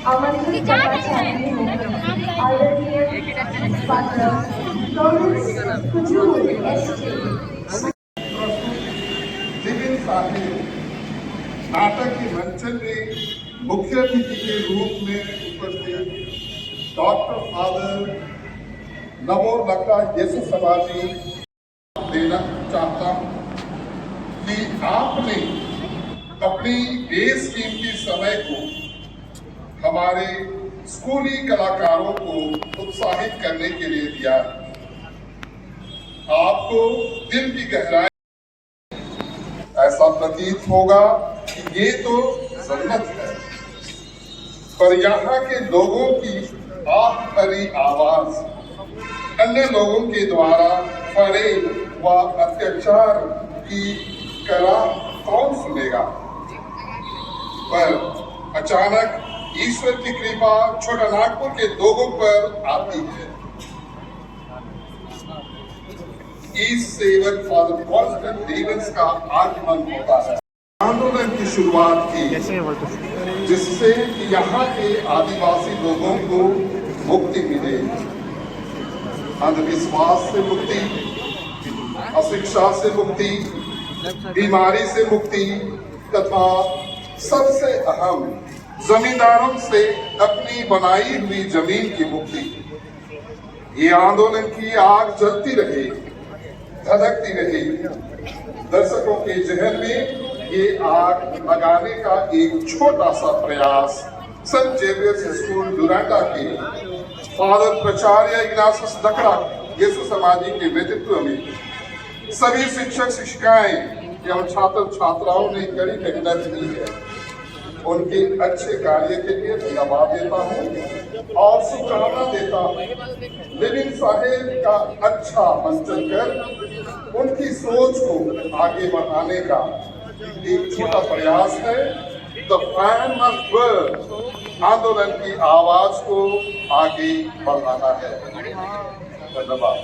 आमंत्रित करना चाहती हूँ आदरणीय पात्र फ्लोरेंस कुजूर एसटी जिबिन साहिब नाटक के मंचन में मुख्य अतिथि के रूप में उपस्थित डॉक्टर फादर नमो लक्का यीशु समाजी देना चाहता हूं कि आपने अपनी बेशकीमती समय को हमारे स्कूली कलाकारों को उत्साहित करने के लिए दिया। आपको दिल की गहराई ऐसा प्रतीत होगा कि ये तो जन्नत है, पर यहाँ के लोगों की आह भरी आवाज अन्य लोगों के द्वारा फरेब व अत्याचार की कला कौन सुनेगा। पर अचानक ईश्वर की कृपा छोटा नागपुर के लोगों पर आती है। ईस्ट सेवक फादर कॉन्स्टेंट डेविस का आगमन होता है। आंदोलन की शुरुआत की जिससे कि यहाँ के आदिवासी लोगों को मुक्ति मिले, अंधविश्वास से मुक्ति, अशिक्षा से मुक्ति, बीमारी से मुक्ति तथा सबसे अहम जमींदारों से अपनी बनाई हुई जमीन की मुक्ति। ये आंदोलन की आग जलती रही, धधकती रही। दर्शकों के जहन में ये आग लगाने का एक छोटा सा प्रयास सेंट जेवियर्स स्कूल डुरांडा के फादर प्राचार्य इग्नासियस दकड़ा यीशु समाजी के नेतृत्व में सभी शिक्षक शिक्षिकाएं एवं छात्र छात्राओं ने कड़ी मेहनत की है। उनके अच्छे कार्य के लिए धन्यवाद देता हूँ और शुभकामना देता हूँ। लेविन साहेब का अच्छा मंचन कर उनकी सोच को आगे बढ़ाने का एक छोटा प्रयास है। द फैन मस्ट बर्न, आंदोलन की आवाज को आगे बढ़ाना है। धन्यवाद।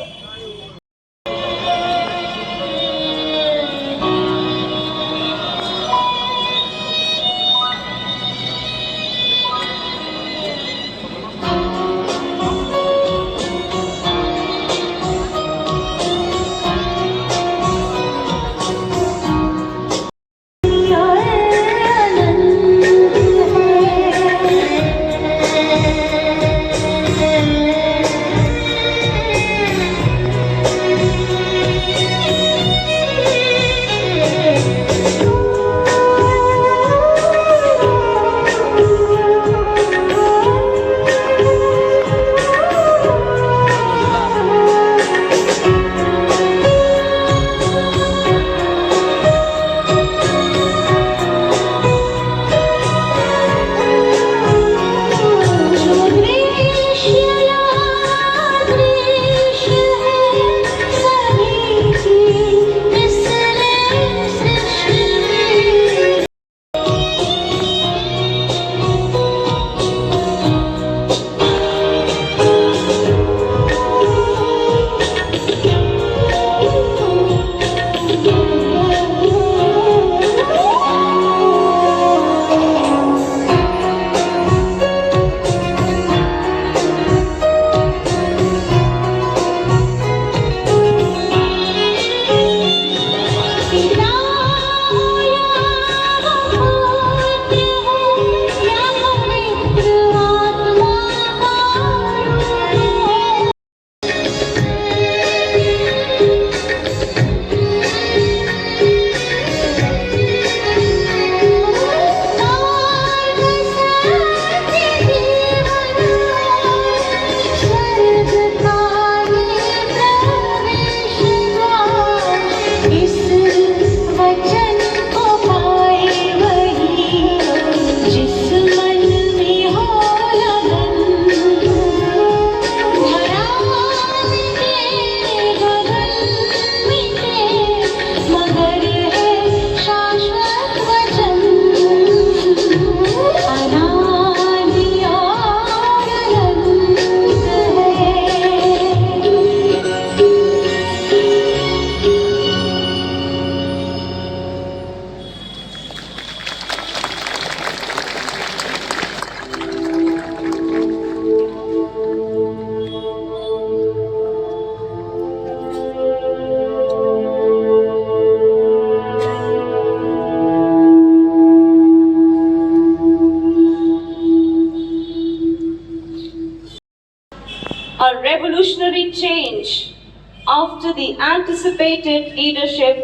the anticipated leadership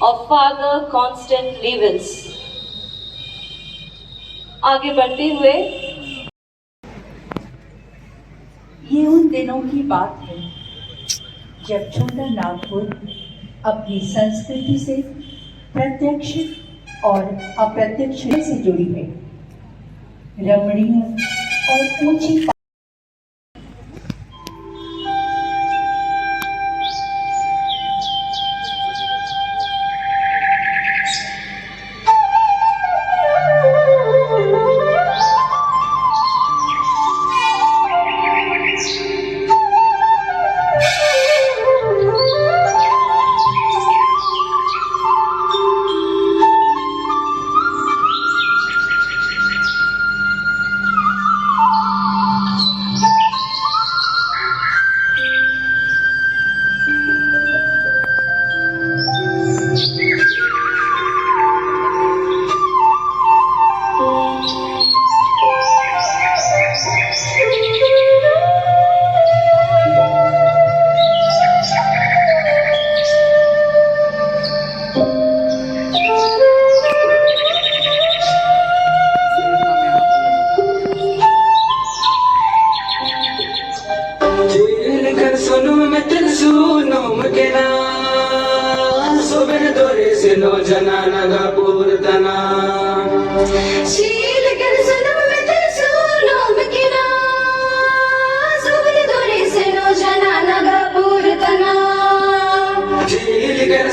of Father Constant Levens. आगे बढ़ते हुए ये उन दिनों की बात है जब छोटा नागपुर अपनी संस्कृति से प्रत्यक्ष और अप्रत्यक्ष से जुड़ी है। रमणीय और ऊंची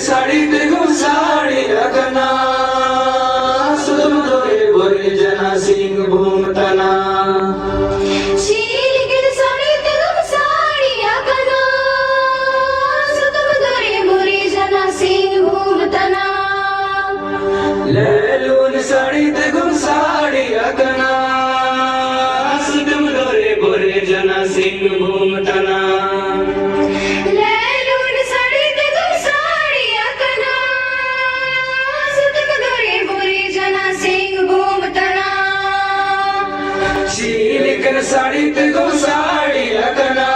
साड़ी देखो साड़ी रखना सुम दोरे बोरे जना सिंह भूमतना साड़ी देखो साड़ी रखना सुम दोरे बोरे जना सिंह भूमतना लैलून साड़ी देखो साड़ी रखना सुम दोरे बोरे जना सिंह भूमतना साड़ी देखो साड़ी रखना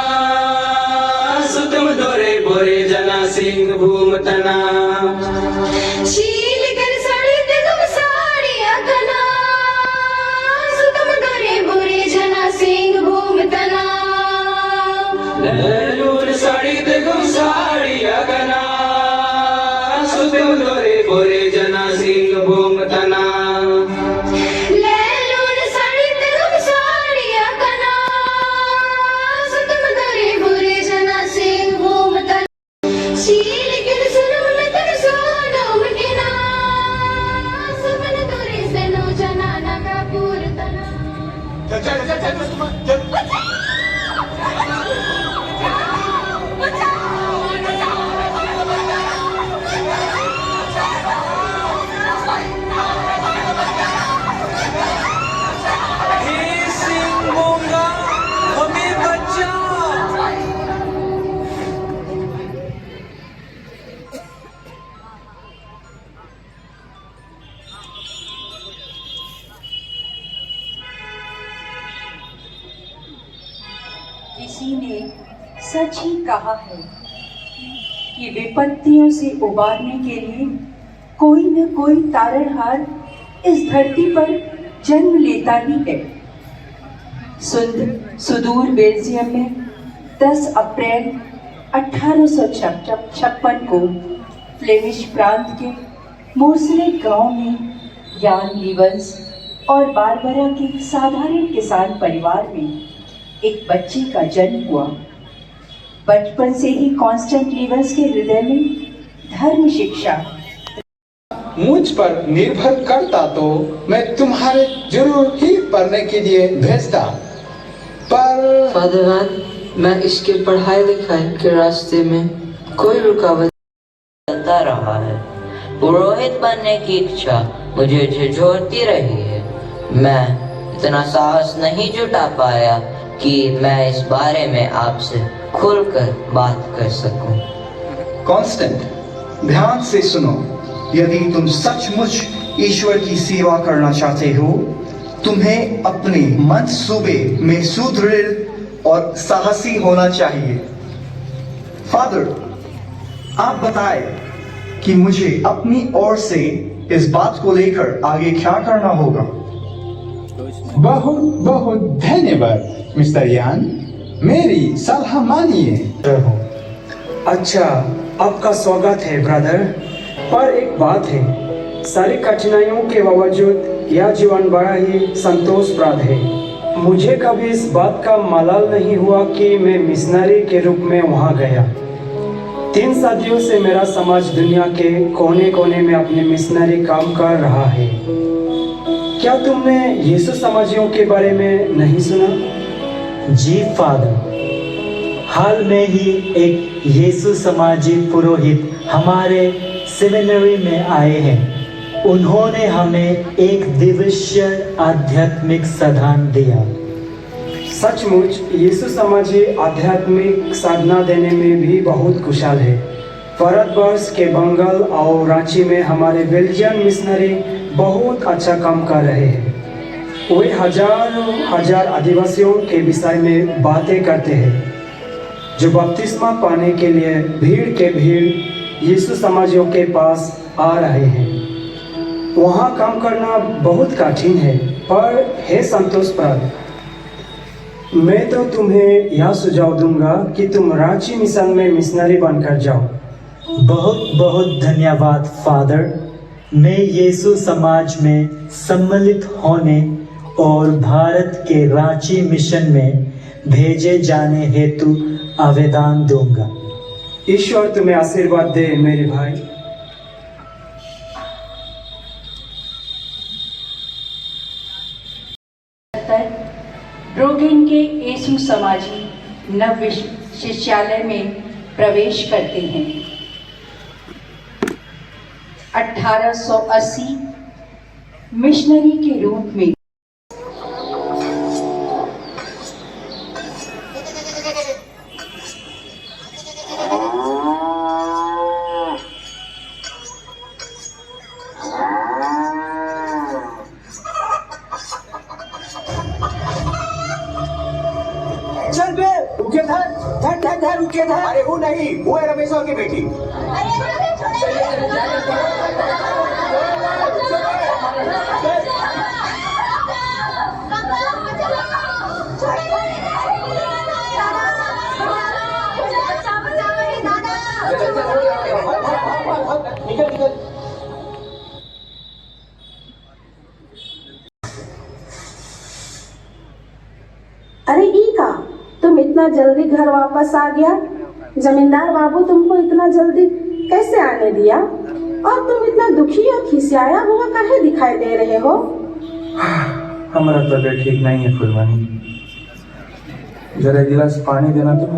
सुतम दोरे बोरे जना सिंह भूमतना शील कर साड़ी देखो साड़ी रखना सुतम दोरे बोरे जना सिंह भूमतना लैलून साड़ी देखो साड़ी रखना सुतम दोरे बोरे जना सिंह भूमतना किसी ने सच ही कहा है कि विपत्तियों से उबारने के लिए कोई न कोई तारणहार इस धरती पर जन्म लेता ही है। सुदूर बेल्जियम में 10 अप्रैल 1856 को फ्लेमिश प्रांत के मोर्सलेट गांव में यान लीवंस और बारबरा के साधारण किसान परिवार में एक बच्चे का जन्म हुआ। बचपन से ही कांस्टेंट लीवंस के हृदय में धर्म शिक्षा मुझ पर निर्भर करता तो मैं तुम्हारे जरूर ही पढ़ने के लिए भेजता, पर फादर मैं इसके पढ़ाई लिखाई के रास्ते में कोई रुकावट चलता रहा है। पुरोहित बनने की इच्छा मुझे झंझोरती रही है। मैं इतना साहस नहीं जुटा पाया कि मैं इस बारे में आपसे खुलकर बात कर सकूं। कांस्टेंट, ध्यान से सुनो। यदि तुम सचमुच ईश्वर की सेवा करना चाहते हो, तुम्हें अपने मंसूबे में सुदृढ़ और साहसी होना चाहिए। फादर, आप बताएं कि मुझे अपनी ओर से इस बात को लेकर आगे क्या करना होगा। बहुत बहुत धन्यवाद मिस्टर यान, मेरी सलाह मानिए। अच्छा, आपका स्वागत है ब्रदर। पर एक बात है, सारी कठिनाइयों के बावजूद यह जीवन बड़ा ही संतोषप्रद है। मुझे कभी इस बात का मलाल नहीं हुआ कि मैं मिशनरी के रूप में वहाँ गया। 3 सदियों से मेरा समाज दुनिया के कोने कोने में अपने मिशनरी काम कर रहा है। क्या तुमने यीशु समाजियों के बारे में नहीं सुना? जी फादर, हाल में ही एक यीशु समाजी पुरोहित हमारे सेमिनरी में आए हैं। उन्होंने हमें एक दिवसीय आध्यात्मिक साधना दिया। सचमुच यीशु समाजी आध्यात्मिक साधना देने में भी बहुत कुशल है। भारतवर्ष के बंगाल और रांची में हमारे बेल्जियन मिशनरी बहुत अच्छा काम कर रहे हैं। वे हजार आदिवासियों के विषय में बातें करते हैं जो बपतिस्मा पाने के लिए भीड़ यीशु समाजियों के पास आ रहे हैं। वहाँ काम करना बहुत कठिन है, पर है संतोषप्रद। मैं तो तुम्हें यह सुझाव दूंगा कि तुम रांची मिशन में मिशनरी बनकर जाओ। बहुत बहुत धन्यवाद फादर। मैं यीशु समाज में सम्मिलित होने और भारत के रांची मिशन में भेजे जाने हेतु आवेदन दूंगा। ईश्वर तुम्हें आशीर्वाद दे मेरे भाई। ब्रोगेन के यीशु समाजी नव शिष्यालय में प्रवेश करते हैं। 1880 मिशनरी के रूप में चल बे, रुके था, रुके था। अरे वो नहीं, वो है रमेश की बेटी। अरे ई का तुम इतना जल्दी घर वापस आ गया? जमींदार बाबू तुमको इतना जल्दी कैसे आने दिया? और तुम इतना दुखी और खिसियाया हुआ काहे दिखाई दे रहे हो? हमारा तबीयत ठीक नहीं है फुलवानी, जरा एक गिलास पानी देना तुम।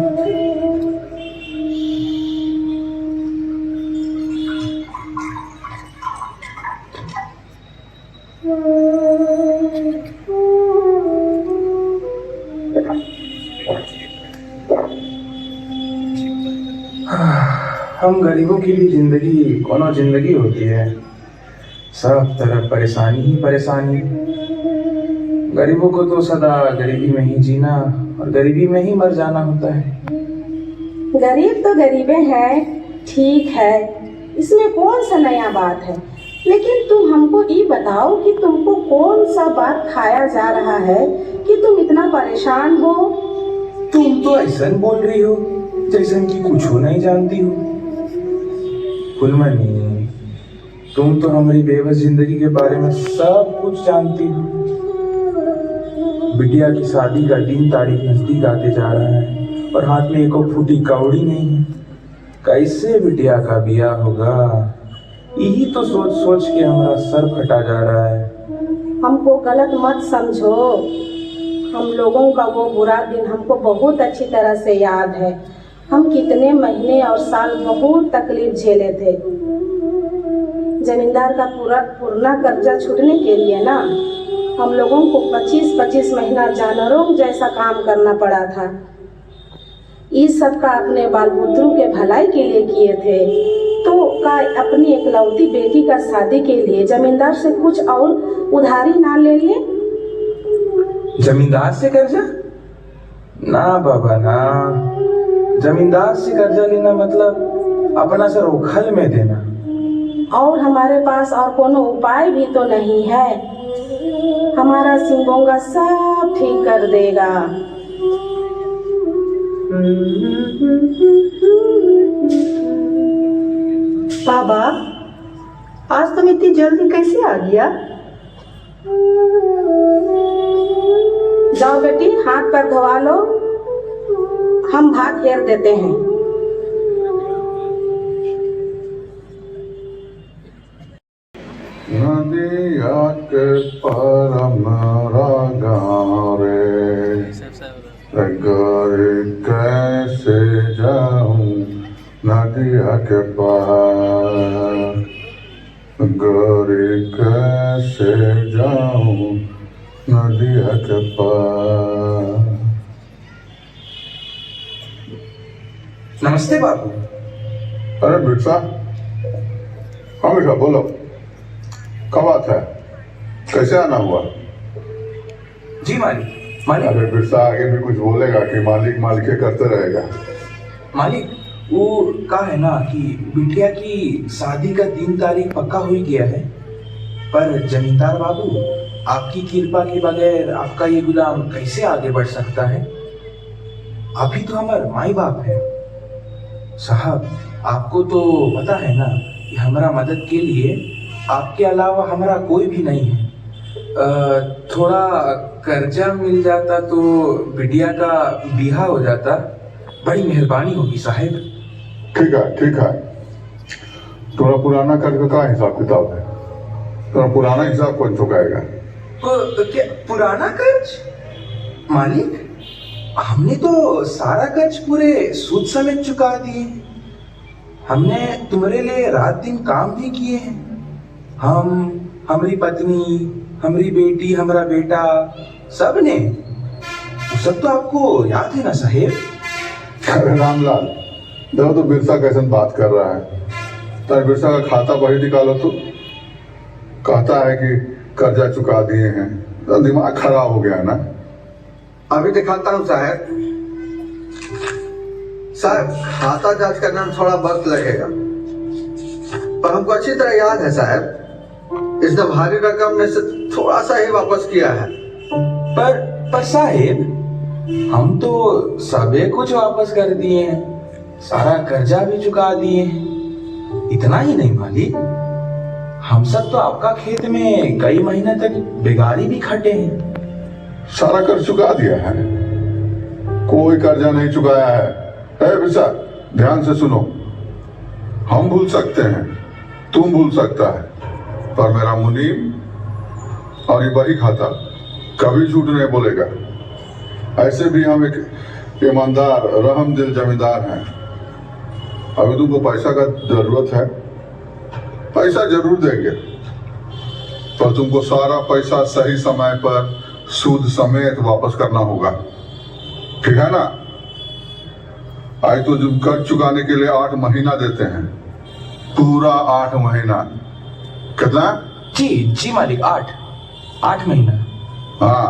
हम गरीबों के लिए जिंदगी कोनो जिंदगी होती है, सब तरफ परेशानी ही परेशानी। गरीबों को तो सदा गरीबी में ही जीना और गरीबी में ही मर जाना होता है। गरीब तो गरीबे हैं, ठीक है, इसमें कौन सा नया बात है। लेकिन तुम हमको ये बताओ कि तुमको कौन सा बात खाया जा रहा है कि तुम इतना परेशान हो? तुम तो ऐसा बोल रही हो जैसे कि कुछ हो नहीं जानती हो। फुलमनी, तुम तो हमारी बेबस जिंदगी के बारे में सब कुछ जानती हो। बिटिया की शादी का दिन तारीख नजदीक आते जा रहा है और हाथ में एक फूटी कौड़ी नहीं है। कैसे बिटिया का ब्याह होगा, यही तो सोच सोच के हमारा सर फटा जा रहा है। हमको गलत मत समझो, हम लोगों का वो बुरा दिन हमको बहुत अच्छी तरह से याद है। हम कितने महीने और साल बहुत तकलीफ झेले थे। जमींदार का पूरा कर्जा छूटने के लिए ना हम लोगों को 25-25 महीना जानवरों जैसा काम करना पड़ा था। इस सब का अपने बाल पुत्रों के भलाई के लिए किए थे, तो का अपनी इकलौती बेटी का शादी के लिए जमींदार से कुछ और उधारी ना ले लिए? जमींदार से कर्जा? ना बाबा ना, जमींदार से कर्जा लेना मतलब अपना सर ओखल में देना। और हमारे पास और कोनो उपाय भी तो नहीं है। हमारा सिंगोंगा सब ठीक कर देगा। बाबा, आज तुम इतनी जल्दी कैसे आ गया? जाओ बेटी, हाथ पैर धोवा लो, हम भात फेर देते हैं। नदिया के पार हमारा गाँव रे, घर कैसे जाऊं नदिया के पार, घर कैसे जाऊं नदिया के पार। नमस्ते बाबू। अरे बिरसा, हाँ बेटा बोलो, कब बात है, कैसे आना हुआ? जी मालिक। मालिक, अरे बिरसा आगे भी कुछ बोलेगा कि मालिक मालिक करते रहेगा? मालिक वो कहा है ना कि बिटिया की शादी का 3 तारीख पक्का हो गया है, पर जमींदार बाबू आपकी कृपा के बगैर आपका ये गुलाम कैसे आगे बढ़ सकता है? आप ही तो हमारे माई बाप है साहब। आपको तो पता है ना कि हमारा मदद के लिए आपके अलावा हमारा कोई भी नहीं है। थोड़ा कर्जा मिल जाता तो बिटिया का बिहा हो जाता, बड़ी मेहरबानी होगी साहब। ठीक है ठीक है, थोड़ा पुराना कर्ज का हिसाब किताब है, थोड़ा पुराना हिसाब कौन चुकाएगा? क्या पुराना कर्ज? मालिक, हमने तो सारा कर्ज पूरे सूद समेत चुका दिए। हमने तुम्हारे लिए रात दिन काम भी किए हैं। हम, हमारी पत्नी, हमारी बेटी, हमारा बेटा, सब ने। वो सब तो आपको याद है ना साहेब? अरे रामलाल, देखो तो बिरसा कैसे बात कर रहा है। तो बिरसा का खाता बही निकालो तो कहता है कि कर्जा चुका दिए हैं, तो दिमाग खराब हो गया ना। अभी दिखाता हूँ साहब। साहब, खाता जांच करने में थोड़ा वक्त लगेगा, पर हमको अच्छी तरह याद है साहब, इसने भारी रकम में से थोड़ा सा ही वापस किया है। पर साहेब, हम तो सबे कुछ वापस कर दिए हैं, सारा कर्जा भी चुका दिए हैं। इतना ही नहीं मालिक, हम सब तो आपका खेत में कई महीने तक बेगारी भी खटे हैं। सारा कर्ज चुका दिया है, कोई कर्जा नहीं चुकाया है। बिरसा ध्यान से सुनो, हम भूल सकते हैं, तुम भूल सकता है, पर मेरा मुनीम और ये बही खाता कभी झूठ नहीं बोलेगा। ऐसे भी हम एक ईमानदार रहम दिल जमींदार हैं। अभी तुमको पैसा का जरूरत है, पैसा जरूर देंगे, पर तुमको सारा पैसा सही समय पर सूद समेत वापस करना होगा, ठीक है ना? आज तो जो कर्ज चुकाने के लिए 8 महीना देते हैं, पूरा 8 महीना। कितना? जी मालिक, 8 महीना। हाँ,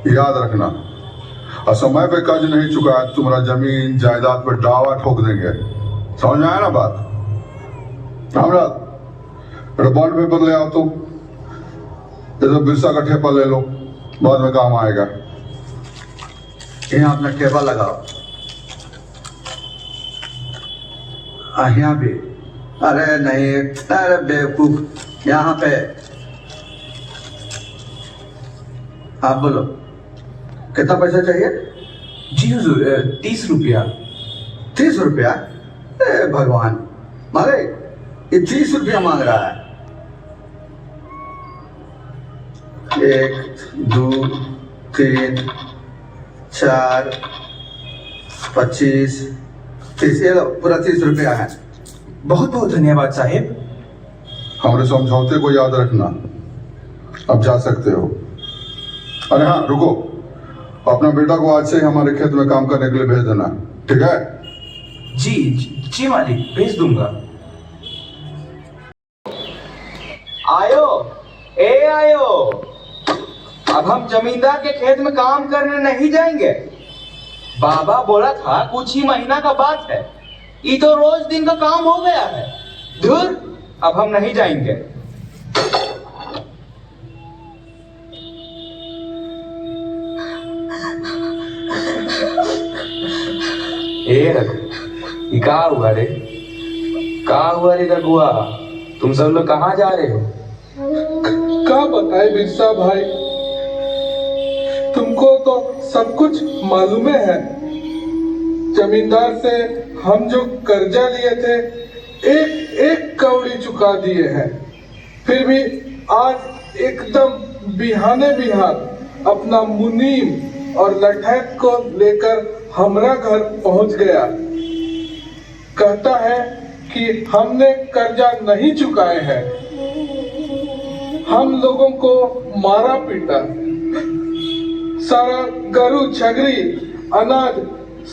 याद रखना। और समय पे कर्ज नहीं चुकाया तो तुम्हारा जमीन जायदाद पे दावा ठोक देंगे। समझ में आया ना बात? रामलाल, बॉन्ड पेपर ले आओ तुम, ये तो बिरसा का ठेपा ले लो, बाद में काम आएगा। यहाँ अपना ठेपा लगाओ। यहाँ भी? अरे नहीं, अरे बेवकूफ, यहाँ पे। आप बोलो, कितना पैसा चाहिए? जी हुजूर, 30 रुपया। 30 रुपया? भगवान, मारे ये 30 रुपया मांग रहा है। 1 2 3 4 25 30, ये लो, पूरा 30 रुपया है। बहुत बहुत धन्यवाद साहेब। हमारे समझौते को याद रखना, अब जा सकते हो। अरे हाँ रुको, अपना बेटा को आज से ही हमारे खेत में काम करने के लिए भेज देना, ठीक है? जी मालिक, भेज दूंगा। आयो, अब हम जमींदार के खेत में काम करने नहीं जाएंगे। बाबा बोला था कुछ ही महीना का बात है, ये तो रोज दिन का काम हो गया है। दूर, अब हम नहीं जाएंगे। ए रघु, ये का हुआ रे? का हुआ रे रघुआ? तुम सब लोग कहाँ जा रहे हो? क्या बताए बिरसा भाई, तुमको तो सब कुछ मालूम है। जमींदार से हम जो कर्जा लिए थे एक एक कौड़ी चुका दिए हैं। फिर भी आज एकदम बिहाने बिहान अपना मुनीम और लठैत को लेकर हमारा घर पहुंच गया। कहता है कि हमने कर्जा नहीं चुकाए हैं, हम लोगों को मारा पीटा, सारा गरु छगरी अनाज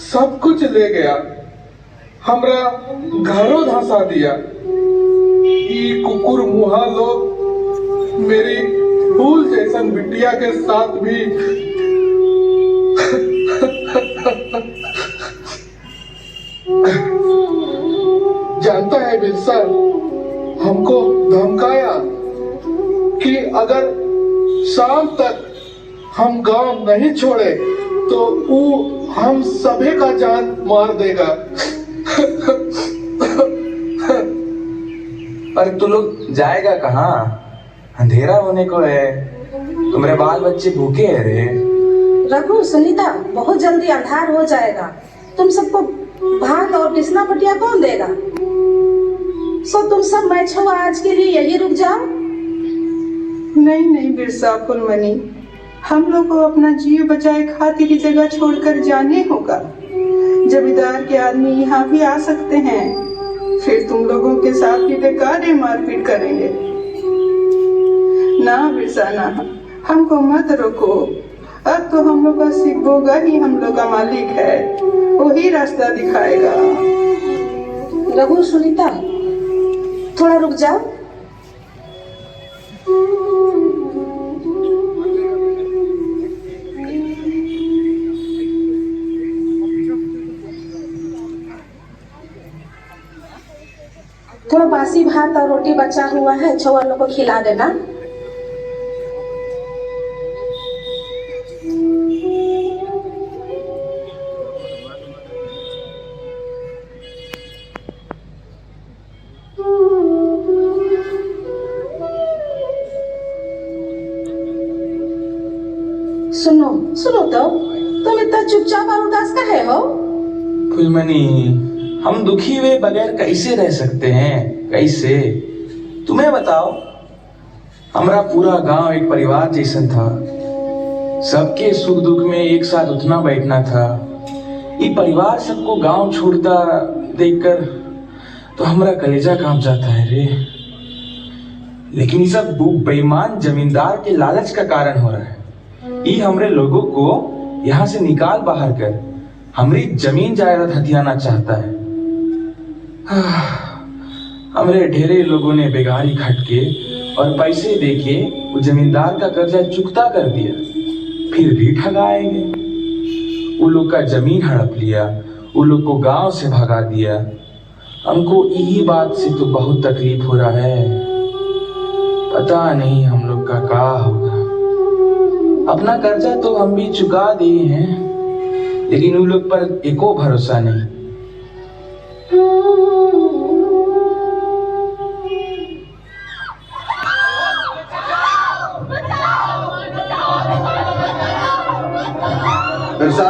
सब कुछ ले गया, हमरा घरों धंसा दिया। ये कुकुर मुहा लोग मेरी फूल जैसन बिटिया के साथ भी जानता है बिरसा, हमको धमकाया कि अगर शाम तक हम गांव नहीं छोड़े तो वो हम सभी का जान मार देगा। अरे तू लोग जाएगा कहाँ? अंधेरा होने को है, तुम्हारे बाल बच्चे भूखे हैं रे। रघु, सुनीता, बहुत जल्दी अंधार हो जाएगा। तुम सबको भात और पिसना पटिया कौन देगा? सो तुम सब मैच हो, आज के लिए यही रुक जाओ। नहीं नहीं बिरसा फुलमनी, हम लोग को अपना जीव बचाए खातिर की जगह छोड़कर जाने होगा। जमींदार के आदमी यहाँ भी आ सकते हैं, फिर तुम लोगों के साथ भी बेकार मारपीट करेंगे। ना बिरसा ना, हमको मत रोको। अब तो हम लोग का सिब्बोगा ही हम लोग का मालिक है, वही रास्ता दिखाएगा। रघु, सुनीता, थोड़ा रुक जाओ। थोड़ा बासी भात और रोटी बचा हुआ है, छुआ लोग को खिला देना। सुनो सुनो, तो तुम इतना चुपचाप और उदास काहे हो? फुलमनी, हम दुखी हुए बगैर कैसे रह सकते हैं? कैसे? तुम्हें बताओ, हमारा पूरा गांव एक परिवार जैसा था, सबके सुख दुख में एक साथ उठना बैठना था। ये परिवार सबको गांव छोड़ता देखकर तो हमारा कलेजा कांप जाता है रे। लेकिन ये सब बेईमान जमींदार के लालच का कारण हो रहा है। ये हमरे लोगों को यहाँ से निकाल बाहर कर हमारी जमीन जायदाद हथियाना चाहता है। हमरे ढेरे लोगों ने बेगारी खटके और पैसे देके वो जमींदार का कर्जा चुकता कर दिया, फिर भी ठगाएंगे। वो लोग का जमीन हड़प लिया, वो लोग को गांव से भगा दिया। हमको यही बात से तो बहुत तकलीफ हो रहा है। पता नहीं हम लोग का क्या होगा। अपना कर्जा तो हम भी चुका दिए हैं, लेकिन उन लोग पर एको भरोसा नहीं। बिरसा,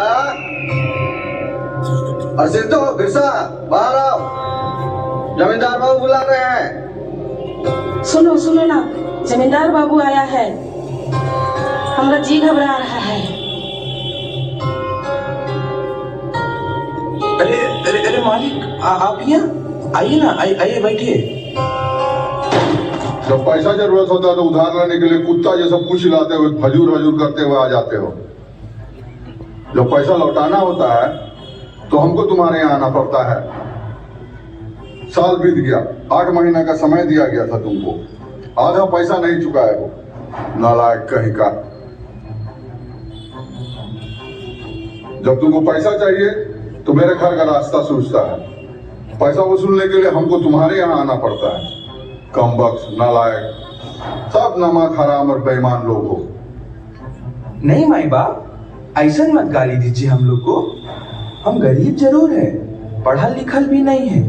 सिद्धू, बिरसा, बाहर आओ, जमींदार बाबू बुला रहे हैं। सुनो सुनो ना, जमींदार बाबू आया है, हमारा जी घबरा रहा है। अरे अरे अरे मालिक, आप यहाँ आइए ना, आइए बैठिए। जब पैसा जरूरत होता है तो उधार लेने के लिए कुत्ता जैसा पूछ लाते हुए हजूर हजूर करते हुए आ जाते हो। जब पैसा लौटाना होता है तो हमको तुम्हारे यहाँ आना पड़ता है। साल बीत गया, 8 महीना का समय दिया गया था तुमको, आधा पैसा नहीं चुकाए हो, नालायक कहीं का। जब तुमको पैसा चाहिए तो मेरे घर का रास्ता सूझता है, पैसा वसूलने के लिए हमको तुम्हारे यहाँ आना पड़ता है। कमबख्त, नालायक, सब नमक हराम और बेईमान लोग हो। नहीं माई बाप, ऐसा मत गाली दीजिए हम लोग को। हम गरीब जरूर है, पढ़ा लिखल भी नहीं है,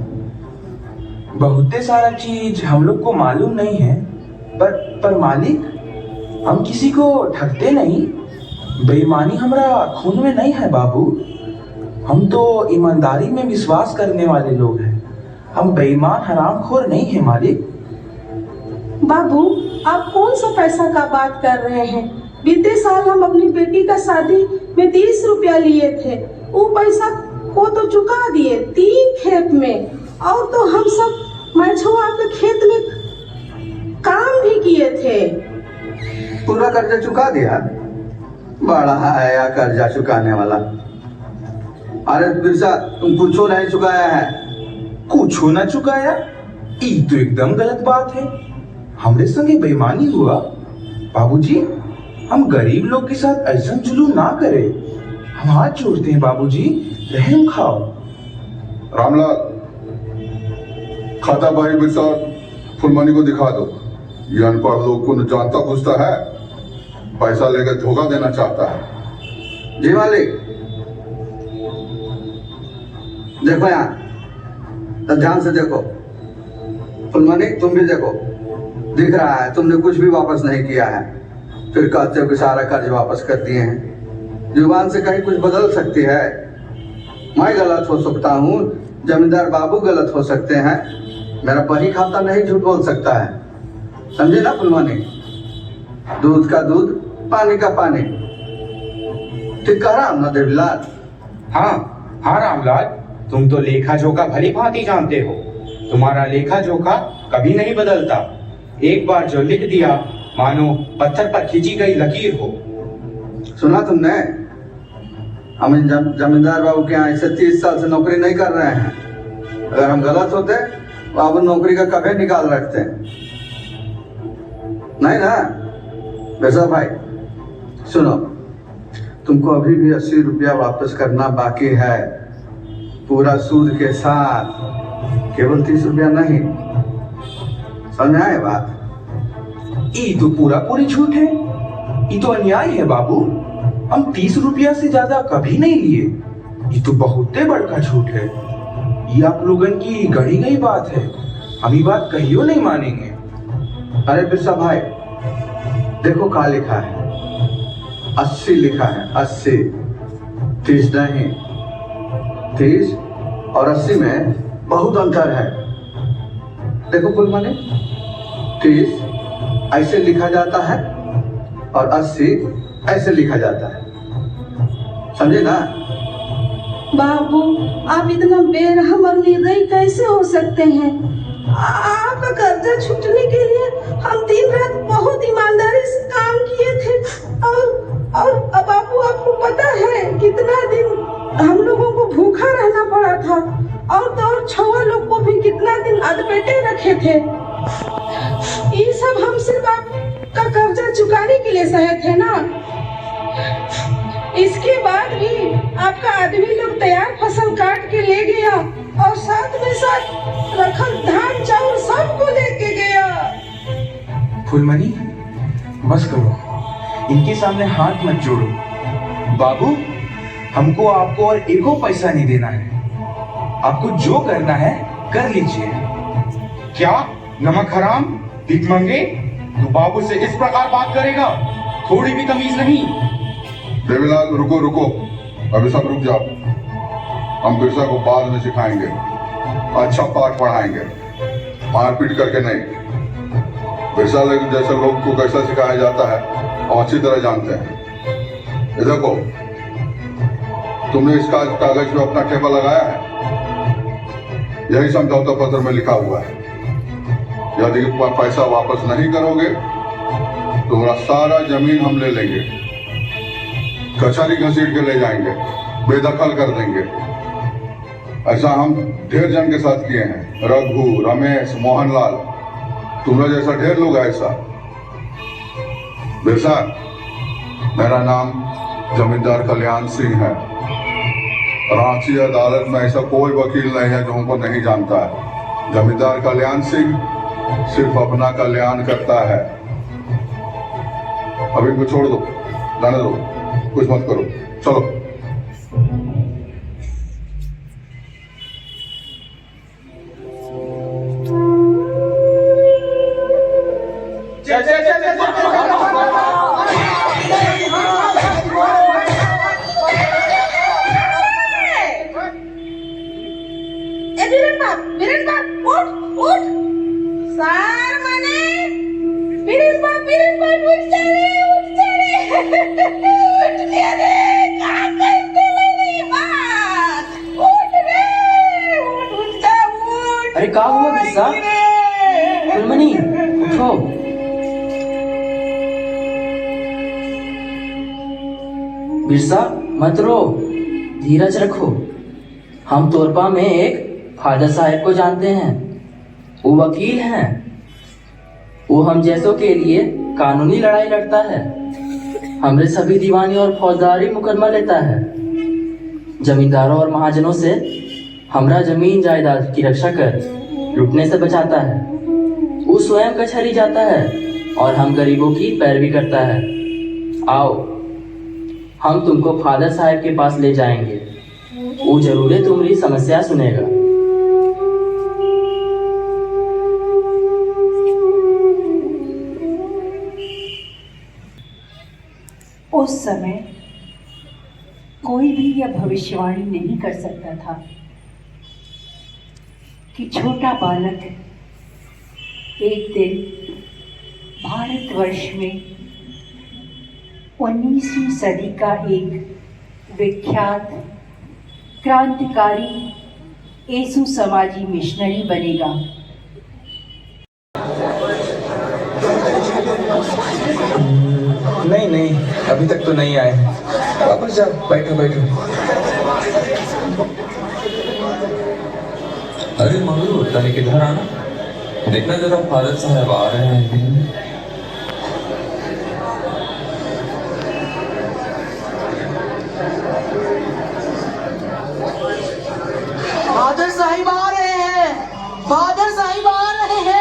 बहुते सारा चीज हम लोग को मालूम नहीं है, पर मालिक हम किसी को ठगते नहीं। बेईमानी हमारा खून में नहीं है बाबू। हम तो ईमानदारी में विश्वास करने वाले लोग हैं। हम बेईमान हरामखोर नहीं है मालिक। बाबू, आप कौन सा पैसा का बात कर रहे हैं? बीते साल हम अपनी बेटी का शादी में 30 रुपया लिए थे, वो पैसा को तो चुका दिए 3 खेप में, और तो हम सब मैछुआ के खेत में काम भी किए थे। पूरा कर्जा चुका दिया? बड़ा आया कर्जा चुकाने वाला। अरे बिरसा, तुम कुछ नहीं चुकाया है। कुछ ना चुकाया? ये तो एकदम गलत बात है। हमरे संगे बेईमानी हुआ। बाबूजी, हम गरीब लोग के साथ ऐसा जुलूम ना करें। हम हाथ जोड़ते हैं बाबूजी, रहम खाओ। रामलाल, खाता भाई बिरसा फुलमनी को दिखा दो। ये अनपढ़ लोग को न जानता पूछता है, पैसा लेकर धोखा देना चाहता है। जी मालिक। देखो यहाँ, ध्यान से देखो। फुलमनी, तुम भी देखो। दिख रहा है तुमने कुछ भी वापस नहीं किया है, फिर कहते हो कि सारा कर्ज वापस कर दिए हैं। जुबान से कहीं कुछ बदल सकती है। मैं गलत हो सकता हूँ, जमींदार बाबू गलत हो सकते हैं, मेरा बही खाता नहीं झूठ बोल सकता है। समझे ना फुलमनी? दूध का दूध, पानी का पानी। ठीक कह रहा हूं ना देवीलाल? हाँ रामलाल, तुम तो लेखा जोखा भली भांति जानते हो। तुम्हारा लेखा जोखा कभी नहीं बदलता। एक बार जो लिख दिया मानो पत्थर पर खींची गई लकीर हो। सुना तुमने? हम जमींदार बाबू के यहाँ ऐसे 30 साल से नौकरी नहीं कर रहे हैं। अगर हम गलत होते तो अब नौकरी का कभी निकाल रखते। नहीं ना वैसा भाई? सुनो, तुमको अभी भी 80 रुपया वापस करना बाकी है, पूरा सूद के साथ, केवल 30 रुपया नहीं। समझ आए बात? ये तो पूरी झूठ है। ये तो अन्याय है बाबू। हम 30 रुपया से ज्यादा कभी नहीं लिए। ये तो बहुत बड़का झूठ है। ये आप लोगन की गढ़ी गई बात है। हम ये बात कहियो नहीं मानेंगे। अरे बिरसा भाई, देखो क्या लिखा है। 80 लिखा है, 80, 30 नहीं। 30 और 80 में बहुत अंतर है। देखो फुलमनी, 30 ऐसे लिखा जाता है और 80 ऐसे लिखा जाता है। समझे ना? बाबू, आप इतना बेरहम और निर्दयी कैसे हो सकते हैं? आपका कर्जा छूटने के लिए हम दिन रात बहुत ईमानदारी से काम किए थे, और बाबू आपको पता है कितना दिन हम लोगों को भूखा रहना पड़ा था, और तो और छुआ लोग को भी कितना दिन अधपेटे रखे थे। ये सब हम सिर्फ आपका कर्जा चुकाने के लिए सहे थे ना। इसके बाद भी आपका आदमी लोग तैयार फसल काट के ले गया, और साथ में साथ रखल धान चावल सबको लेके गया। फुलमनी, बस करो, इनके सामने हाथ मत जोड़ो। बाबू, हमको आपको और एको पैसा नहीं देना है। आपको जो करना है कर लीजिए। क्या नमक हराम, भीख मांगे? तू बाबू से इस प्रकार बात करेगा? थोड़ी भी तमीज नहीं। देवीलाल, रुको, अभी सब रुक जाओ। हम बिरसा को बाद में सिखाएंगे, अच्छा पाठ पढ़ाएंगे, मारपीट करके नहीं। बिरसा जैसे लोग को कैसा सिखाया जाता है और अच्छी तरह जानते हैं। ये देखो, तुमने इस कागज पे अपना ठेका लगाया है, यही समझौता पत्र में लिखा हुआ है। यदि पैसा वापस नहीं करोगे तो तुम्हारा सारा जमीन हम ले लेंगे, कचहरी घसीट के ले जाएंगे, बेदखल कर देंगे। ऐसा हम ढेर जन के साथ किए हैं। रघु, रमेश, मोहनलाल, तुम्हारा जैसा ढेर लोग है। ऐसा बिरसा, मेरा नाम जमींदार कल्याण सिंह है। रांची अदालत में ऐसा कोई वकील नहीं है जो हमको नहीं जानता है। जमींदार कल्याण सिंह सिर्फ अपना कल्याण करता है। अभी को छोड़ दो, जाने दो, कुछ मत करो, चलो। अरे क्या हुआ बिरसा? फुलमनी उठो। बिरसा मत रो, धीरज रखो। हम तोरपा में एक फादर साहब को जानते हैं, वो वकील हैं। वो हम जैसों के लिए कानूनी लड़ाई लड़ता है, हमरे सभी दीवानी और फौजदारी मुकदमा लेता है। जमींदारों और महाजनों से हमरा जमीन जायदाद की रक्षा कर लुटने से बचाता है। वो स्वयं कचहरी जाता है और हम गरीबों की पैरवी करता है। आओ, हम तुमको फादर साहब के पास ले जाएंगे, वो जरूर तुम्हारी समस्या सुनेगा। उस समय कोई भी यह भविष्यवाणी नहीं कर सकता था कि छोटा बालक एक दिन भारतवर्ष में 19वीं सदी का एक विख्यात क्रांतिकारी येसु समाजी मिशनरी बनेगा। नहीं नहीं, अभी तक तो नहीं आए। वापस जाओ, बैठो बैठो। अरे मम्मी, तनिक इधर आना, देखना जरा फादर साहब आ रहे हैं। फादर साहिब आ रहे हैं, फादर साहिब आ रहे हैं।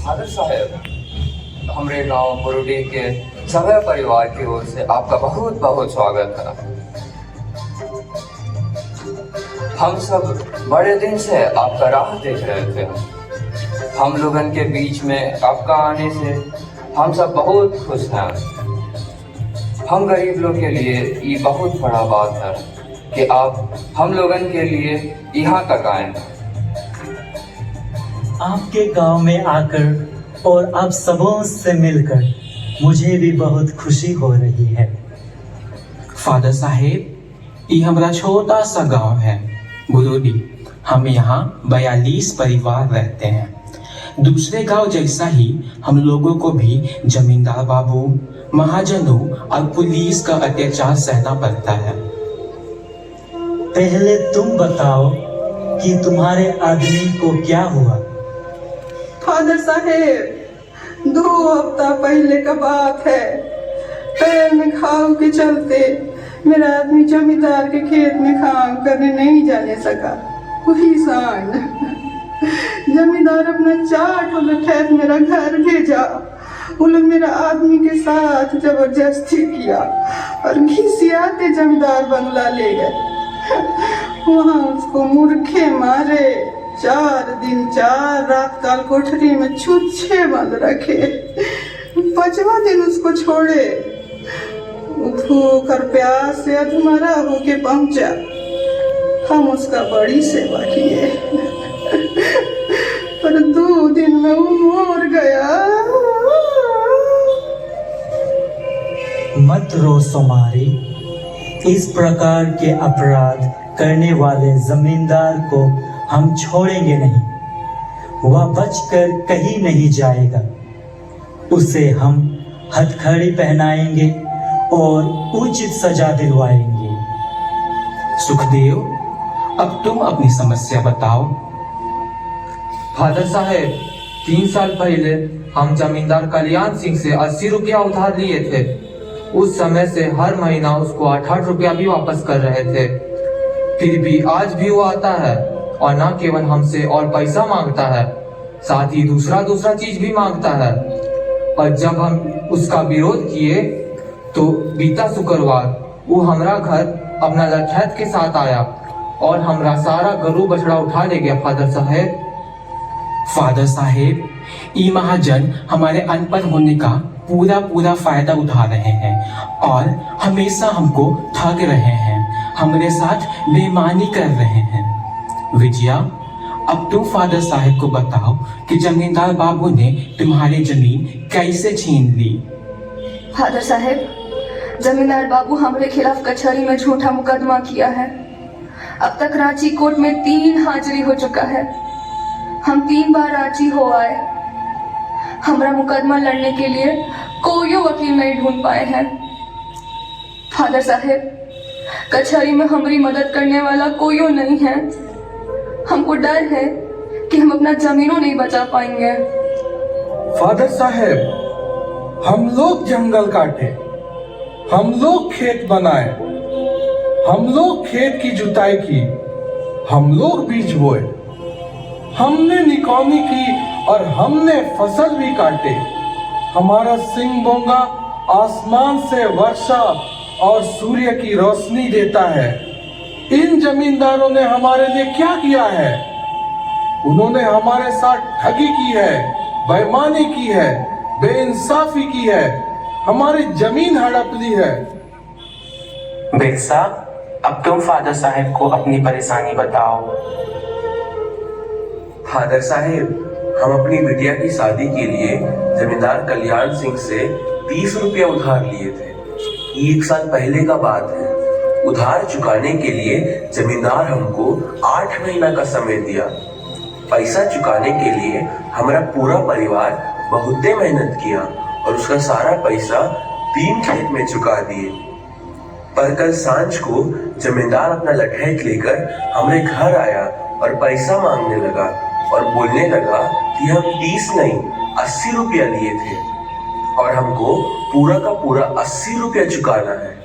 फादर साहब, हमारे गांव बुरुडी के सभी परिवार की ओर से आपका बहुत बहुत स्वागत है। हम सब बड़े दिन से आपका राह देख रहे थे। हम लोगन के बीच में आपका आने से हम सब बहुत खुश हैं। हम गरीब लोग के लिए ये बहुत बड़ा बात है कि आप हम लोगन के लिए यहाँ तक आए। आपके गांव में आकर और आप सबों से मिलकर मुझे भी बहुत खुशी हो रही है। फादर साहेब, ये हमारा छोटा सा गांव है बुरुडी। हम यहाँ 42 परिवार रहते हैं। दूसरे गांव जैसा ही हम लोगों को भी जमींदार बाबू, महाजनों और पुलिस का अत्याचार सहना पड़ता है। पहले तुम बताओ कि तुम्हारे आदमी को क्या हुआ? फादर साहेब, 2 हफ्ता पहले का बात है। पैर में घाव के चलते मेरा आदमी जमींदार के खेत में काम करने नहीं जाने सका। वही सांड जमींदार अपना 4 ठो लठैत मेरा घर भेजा। वो लोग मेरा आदमी के साथ जबरदस्ती किया और घिसियाते जमींदार बंगला ले गए। वहाँ उसको मूर्खे मारे। 4 दिन 4 रात काल कोठरी में छुच्छे बंद रखे। 5वां दिन उसको छोड़े। भूख और प्यास से अधमरा होके पहुंचा। हम उसका बड़ी सेवा किए, पर 2 दिन में वो मर गया। मत रो सोमारी, इस प्रकार के अपराध करने वाले जमींदार को हम छोड़ेंगे नहीं। वह बचकर कहीं नहीं जाएगा। उसे हम हथकड़ी पहनाएंगे और उचित सजा दिलवाएंगे। सुखदेव, अब तुम अपनी समस्या बताओ। फादर साहब, 3 साल पहले हम जमींदार कल्याण सिंह से 80 रुपया उधार लिए थे। उस समय से हर महीना उसको 8-8 रुपया भी वापस कर रहे थे। फिर भी आज भी वो आता है और न केवल हमसे और पैसा मांगता है, साथ ही दूसरा चीज भी मांगता है। और जब हम उसका विरोध किए तो बीता शुक्रवार वो हमारा घर अपना लठैत के साथ आया और हमारा सारा गरू बछड़ा उठा ले गया। फादर साहेब, ये महाजन हमारे अनपढ़ होने का पूरा फायदा उठा रहे हैं और हमेशा हमको ठग रहे हैं, हमारे साथ बेईमानी कर रहे हैं। विजया, अब तुम फादर साहब को बताओ कि जमींदार बाबू ने तुम्हारी जमीन कैसे छीन ली। फादर साहब, जमींदार बाबू हमारे खिलाफ कचहरी में झूठा मुकदमा किया है। अब तक रांची कोर्ट में 3 हाजिरी हो चुका है। हम 3 बार रांची हो आए। हमारा मुकदमा लड़ने के लिए कोई वकील नहीं ढूंढ पाए हैं। फादर साहब, कचहरी में हमारी मदद करने वाला कोई नहीं है। हमको डर है कि हम अपना जमीनों नहीं बचा पाएंगे। फादर साहब, हम लोग जंगल काटे, हम लोग खेत बनाए, हम लोग खेत की जुताई की, हम लोग बीज बोए, हमने निकौनी की और हमने फसल भी काटे। हमारा सिंह बोंगा आसमान से वर्षा और सूर्य की रोशनी देता है। इन जमींदारों ने हमारे लिए क्या किया है? उन्होंने हमारे साथ ठगी की है, बेईमानी की है, बेइंसाफी की है, हमारी जमीन हड़प ली है। बिरसा, अब तुम फादर साहब को अपनी परेशानी बताओ। फादर साहब, हम अपनी बिटिया की शादी के लिए जमींदार कल्याण सिंह से 30 रुपया उधार लिए थे। 1 साल पहले का बात है। उधार चुकाने के लिए जमींदार हमको 8 महीना का समय दिया। पैसा चुकाने के लिए हमारा पूरा परिवार बहुत मेहनत किया और उसका सारा पैसा 3 खेत में चुका दिए। पर कल सांझ को जमींदार अपना लठैत लेकर हमारे घर आया और पैसा मांगने लगा और बोलने लगा कि हम 30 नहीं 80 रुपया लिए थे और हमको पूरा का पूरा 80 रुपया चुकाना है।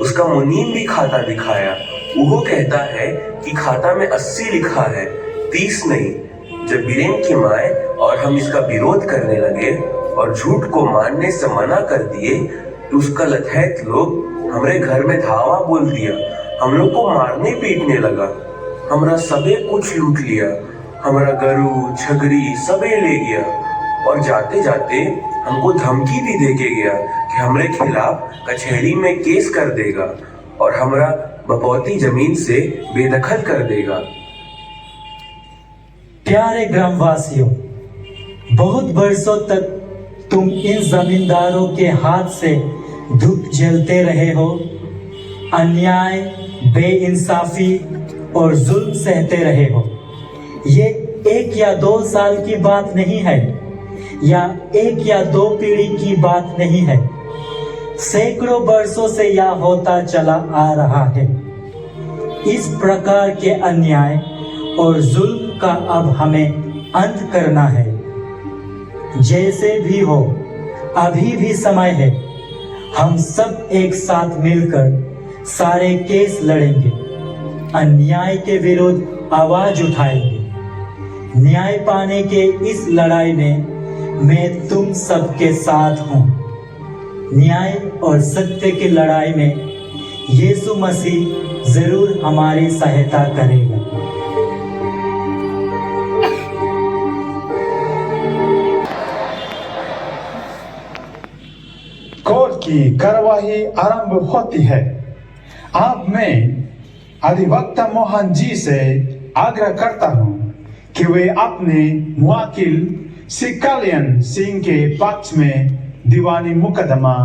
उसका मुनीम भी खाता दिखाया। वो कहता है कि खाता में 80 लिखा है, 30 नहीं। जब बीरेन की माए और हम इसका विरोध करने लगे और झूठ को मानने से मना कर दिए तो उसका लठैत लोग हमारे घर में धावा बोल दिया, हम लोग को मारने पीटने लगा, हमारा सबे कुछ लूट लिया, हमारा गरू छगरी सबे ले गया और जाते जाते हमको धमकी भी दे के गया कि हमारे खिलाफ कचहरी में केस कर देगा और हमारा बपौती जमीन से बेदखल कर देगा। प्यारे ग्रामवासियों, बहुत बरसों तक तुम इन जमींदारों के हाथ से दुख झेलते रहे हो, अन्याय, बेइंसाफी और जुल्म सहते रहे हो। ये 1 या 2 साल की बात नहीं है या 1 या 2 पीढ़ी की बात नहीं है, सैकड़ों वर्षों से यह होता चला आ रहा है। इस प्रकार के अन्याय और जुल्म का अब हमें अंत करना है। जैसे भी हो, अभी भी समय है, हम सब एक साथ मिलकर सारे केस लड़ेंगे, अन्याय के विरुद्ध आवाज उठाएंगे। न्याय पाने के इस लड़ाई में मैं तुम सबके साथ हूँ। न्याय और सत्य की लड़ाई में यीशु मसीह जरूर हमारी सहायता करेगा। कोर्ट की कार्यवाही आरंभ होती है। अब मैं अधिवक्ता मोहन जी से आग्रह करता हूं कि वे अपने मुवक्किल श्री कल्याण सिंह के पक्ष में दीवानी मुकदमा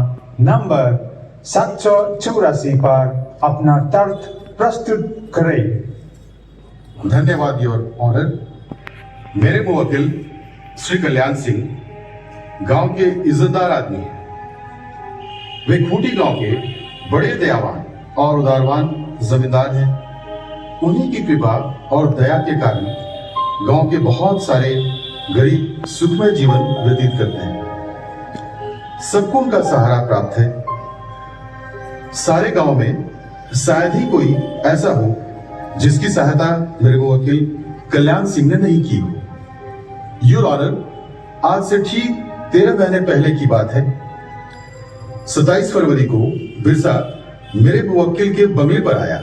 नंबर 784 पर अपना तर्क प्रस्तुत करें। धन्यवाद योर ऑनर। मेरे मुवक्किल श्री कल्याण सिंह गांव के इज्जतदार आदमी हैं। वे खूंटी गांव के बड़े दयावान और उदारवान जमींदार हैं। उन्हीं की कृपा और दया के कारण गांव के बहुत सारे गरीब सुखमय जीवन व्यतीत करते हैं। सबको उनका सहारा प्राप्त है। सारे गांव में शायद ही कोई ऐसा हो जिसकी सहायता मेरे मुवक्किल कल्याण सिंह ने नहीं की हो। योर ऑनर, आज से ठीक 13 महीने पहले की बात है। 27 फरवरी को बिरसा मेरे मुवक्किल के बंगले पर आया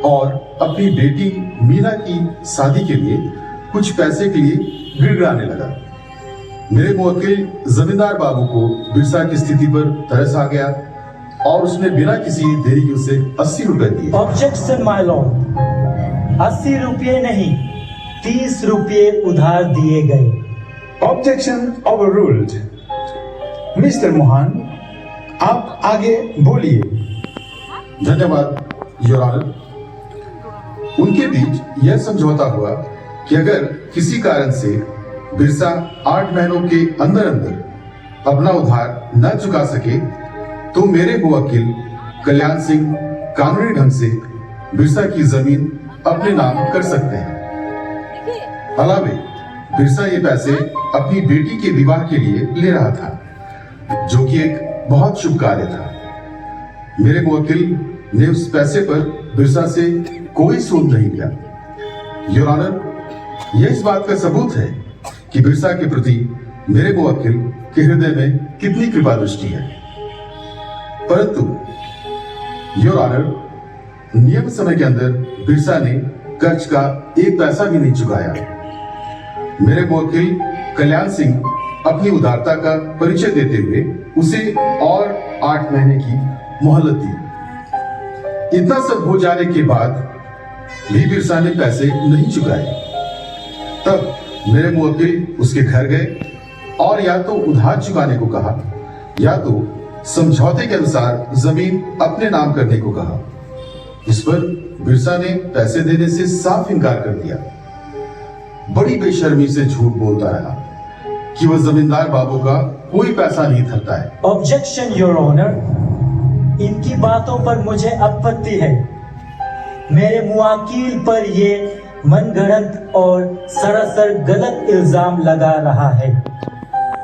और अपनी बेटी मीना की शादी के लिए कुछ पैसे के लिए गिड़गिड़ाने लगा। मेरे मुवक्किल जमींदार बाबू को बिरसा की स्थिति पर तरस आ गया और उसने बिना किसी देरी के उसे 80 रुपए दिए। ऑब्जेक्शन माय लॉर्ड, 80 रुपये नहीं, 30 रुपये उधार दिए गए। Objection overruled. मिस्टर मोहन, आप आगे बोलिए। धन्यवाद योर ऑनर। उनके बीच यह समझौता हुआ कि अगर किसी कारण से बिरसा 8 महीनों के अंदर अंदर अपना उधार न चुका सके तो मेरे मुवक्किल कल्याण सिंह कानूनी ढंग से बिरसा की जमीन अपने नाम कर सकते हैं। अलावे बिरसा ये पैसे अपनी बेटी के विवाह के लिए ले रहा था, जो कि एक बहुत शुभ कार्य था। मेरे मुवक्किल ने उस पैसे पर बिरसा से कोई सूद नहीं लिया। योर ऑनर, यह इस बात का सबूत है कि बिरसा के प्रति मेरे मुवक्किल के हृदय में कितनी कृपा दृष्टि है। परंतु योर ऑनर, नियम समय के अंदर बिरसा ने कर्ज का 1 पैसा भी नहीं चुकाया। मेरे मुवक्किल कल्याण सिंह अपनी उदारता का परिचय देते हुए उसे और 8 महीने की मोहलत दी। इतना सब हो जाने के बाद भी बिरसा ने पैसे नहीं चुकाए। तब मेरे मुवक्किल उसके घर गए और या तो उधार चुकाने को कहा या तो समझौते के अनुसार जमीन अपने नाम करने को कहा। इस पर बिरसा ने पैसे देने से साफ इनकार कर दिया। बड़ी बेशर्मी से झूठ बोलता रहा कि वह जमींदार बाबू का कोई पैसा नहीं धरता है। ऑब्जेक्शन योर ऑनर, इनकी बातों पर मुझे आपत्ति है। मेरे मुवक्किल पर ये मनगढ़ंत और सरासर गलत इल्जाम लगा रहा है।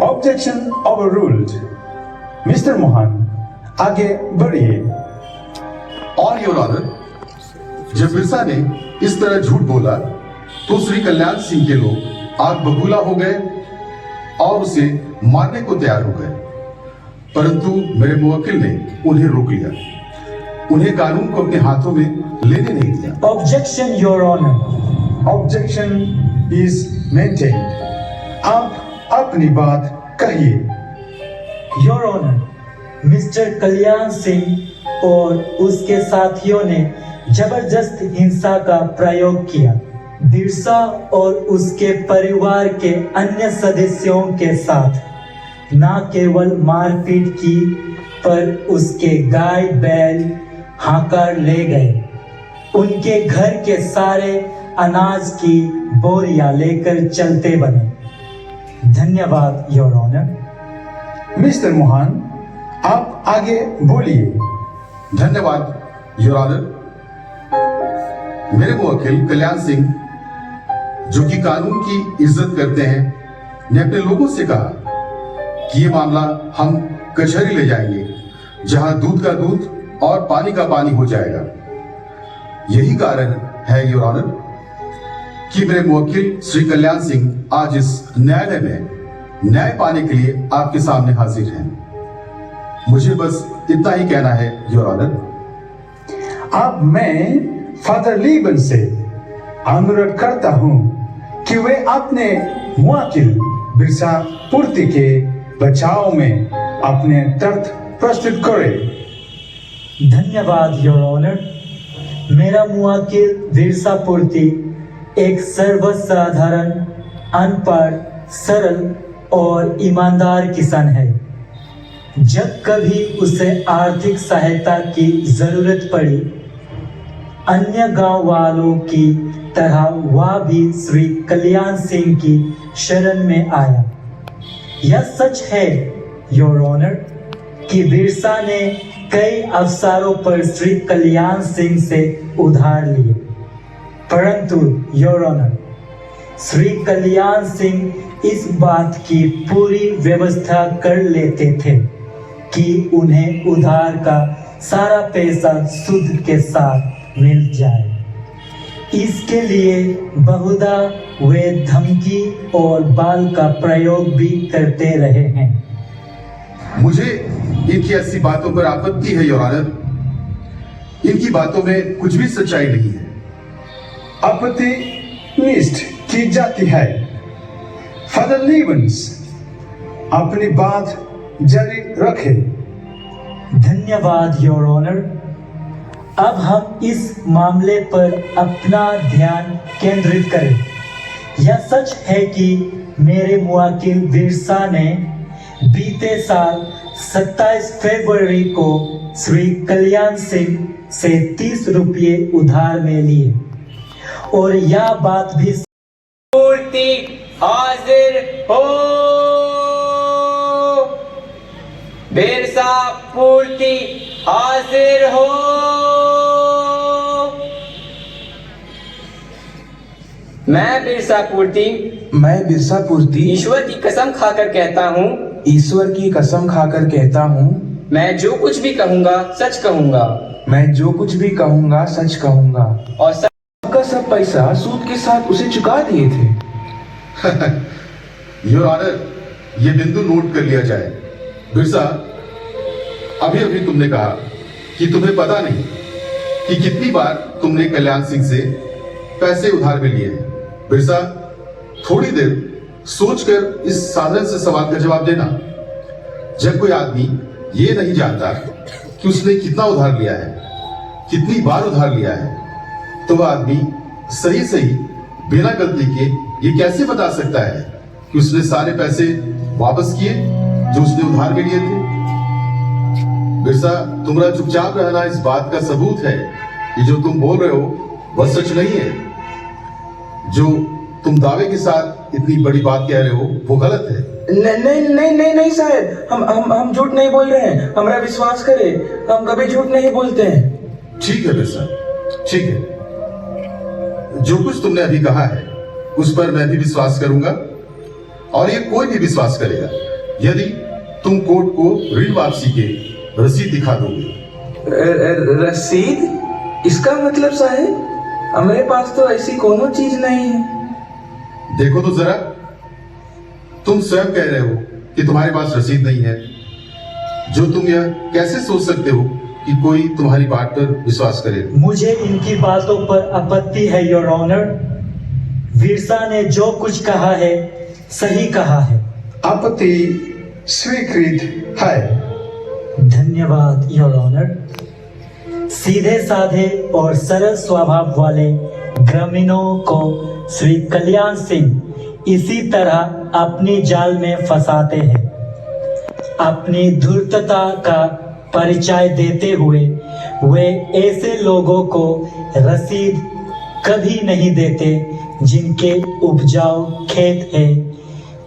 Objection overruled. मिस्टर मोहन, आगे बढ़िए। और योर ऑनर, जब बिरसा ने इस तरह झूठ बोला तो श्री कल्याण सिंह के लोग आग बबूला हो गए और उसे मारने को तैयार हो गए, परंतु मेरे मुवक्किल ने उन्हें रोक लिया, उन्हें कानून को अपने हाथों में लेने नहीं दिया। Objection your honour. Objection is maintained. आप अपनी बात कहिए। Your honour, mister Kalyan Singh और उसके साथियों ने जबरदस्त हिंसा का प्रयोग किया। बिरसा और उसके परिवार के अन्य सदस्यों के साथ न केवल मारपीट की, पर उसके गाय बैल हांकर ले गए। उनके घर के सारे अनाज की बोरियां लेकर चलते बने। धन्यवाद योर ऑनर। मिस्टर मोहन, आप आगे बोलिए। धन्यवाद योर ऑनर। मेरे मुवक्किल कल्याण सिंह, जो कि कानून की इज्जत करते हैं, ने अपने लोगों से कहा कि ये मामला हम कचहरी ले जाएंगे, जहां दूध का दूध और पानी का पानी हो जाएगा। यही कारण है योर ऑनर कि मेरे मुवक्किल श्री कल्याण सिंह आज इस न्यायालय में न्याय पाने के लिए आपके सामने हाजिर हैं। मुझे बस इतना ही कहना है योर ऑनर। अब मैं फादर लीबन से अनुरोध करता हूं कि वे अपने मुवक्किल बिरसा पूर्ति के बचाव में अपने तर्क प्रस्तुत करें। धन्यवाद योर ऑनर। मेरा मुवक्किल बिरसा पूर्ति एक सर्वसाधारण, अनपढ़, सरल और ईमानदार किसान है। जब कभी उसे आर्थिक सहायता की जरूरत पड़ी, अन्य गांव वालों की तरह वह भी श्री कल्याण सिंह की शरण में आया। यह सच है योर ऑनर कि बिरसा ने कई अवसरों पर श्री कल्याण सिंह से उधार लिए, परंतु योर ऑनर, श्री कल्याण सिंह इस बात की पूरी व्यवस्था कर लेते थे कि उन्हें उधार का सारा पैसा सूद के साथ मिल जाए। इसके लिए बहुधा वे धमकी और बाल का प्रयोग भी करते रहे हैं। मुझे इनकी ऐसी बातों पर आपत्ति है योर ऑनर। इनकी बातों में कुछ भी सच्चाई नहीं है। आपत्ति निष्ठ की जाती है। फादर लीबन्स, अपनी बात जारी रखें। धन्यवाद योर ऑनर। अब हम इस मामले पर अपना ध्यान केंद्रित करें। यह सच है कि मेरे मुवक्किल बिरसा ने बीते साल 27 फरवरी को श्री कल्याण सिंह से 30 रुपये उधार में लिए, और यह बात भी पूर्ति हाजिर हो। बिरसा पूर्ति हाजिर हो। मैं बिरसा पूर्ति ईश्वर की कसम खाकर कहता हूँ, मैं जो कुछ भी कहूँगा सच कहूँगा। और सबका सब पैसा सूद के साथ उसे चुका दिए थे। योर ऑनर, ये बिंदु नोट कर लिया जाए। बिरसा, अभी अभी तुमने कहा कि तुम्हें पता नहीं कि कितनी बार तुमने कल्याण सिंह से पैसे उधार में लिए हैं। बिरसा, थोड़ी देर सोचकर इस साधारण से सवाल का जवाब देना। जब कोई आदमी ये नहीं जानता कि उसने कितना उधार लिया है, कितनी बार उधार लिया है, तो वह आदमी सही सही बिना गलती के ये कैसे बता सकता है कि उसने सारे पैसे वापस किए जो उसने उधार में लिए थे? बिरसा, तुम्हारा चुपचाप रहना इस बात का सबूत है कि जो तुम बोल रहे हो वह सच नहीं है। जो तुम दावे के साथ इतनी बड़ी बात कह रहे हो वो गलत है। नहीं साहब, हम झूठ नहीं बोल रहे हैं। हमारा विश्वास करें, हम कभी झूठ नहीं बोलते हैं। ठीक है बिरसा, ठीक है। जो कुछ तुमने अभी कहा है उस पर मैं भी विश्वास करूंगा, और ये कोई भी विश्वास करेगा यदि तुम कोर्ट को ऋण वापसी के रसीद दिखा दोगे। रसीद? इसका मतलब साहब, हमारे पास तो ऐसी कोनो चीज नहीं है। देखो तो जरा, तुम स्वयं कह रहे हो कि तुम्हारे पास रसीद नहीं है। जो तुम यह कैसे सोच सकते हो कि कोई तुम्हारी बात पर विश्वास करे? मुझे इनकी बातों पर आपत्ति है योर ऑनर। विरसा ने जो कुछ कहा है सही कहा है। आपत्ति स्वीकृत है। धन्यवाद योर ऑनर। सीधे साधे और सरल स्वभाव वाले ग्रामीणों को श्री कल्याण सिंह इसी तरह अपनी जाल में फंसाते हैं। अपनी धूर्तता का परिचय देते हुए वे ऐसे लोगों को रसीद कभी नहीं देते जिनके उपजाऊ खेत है,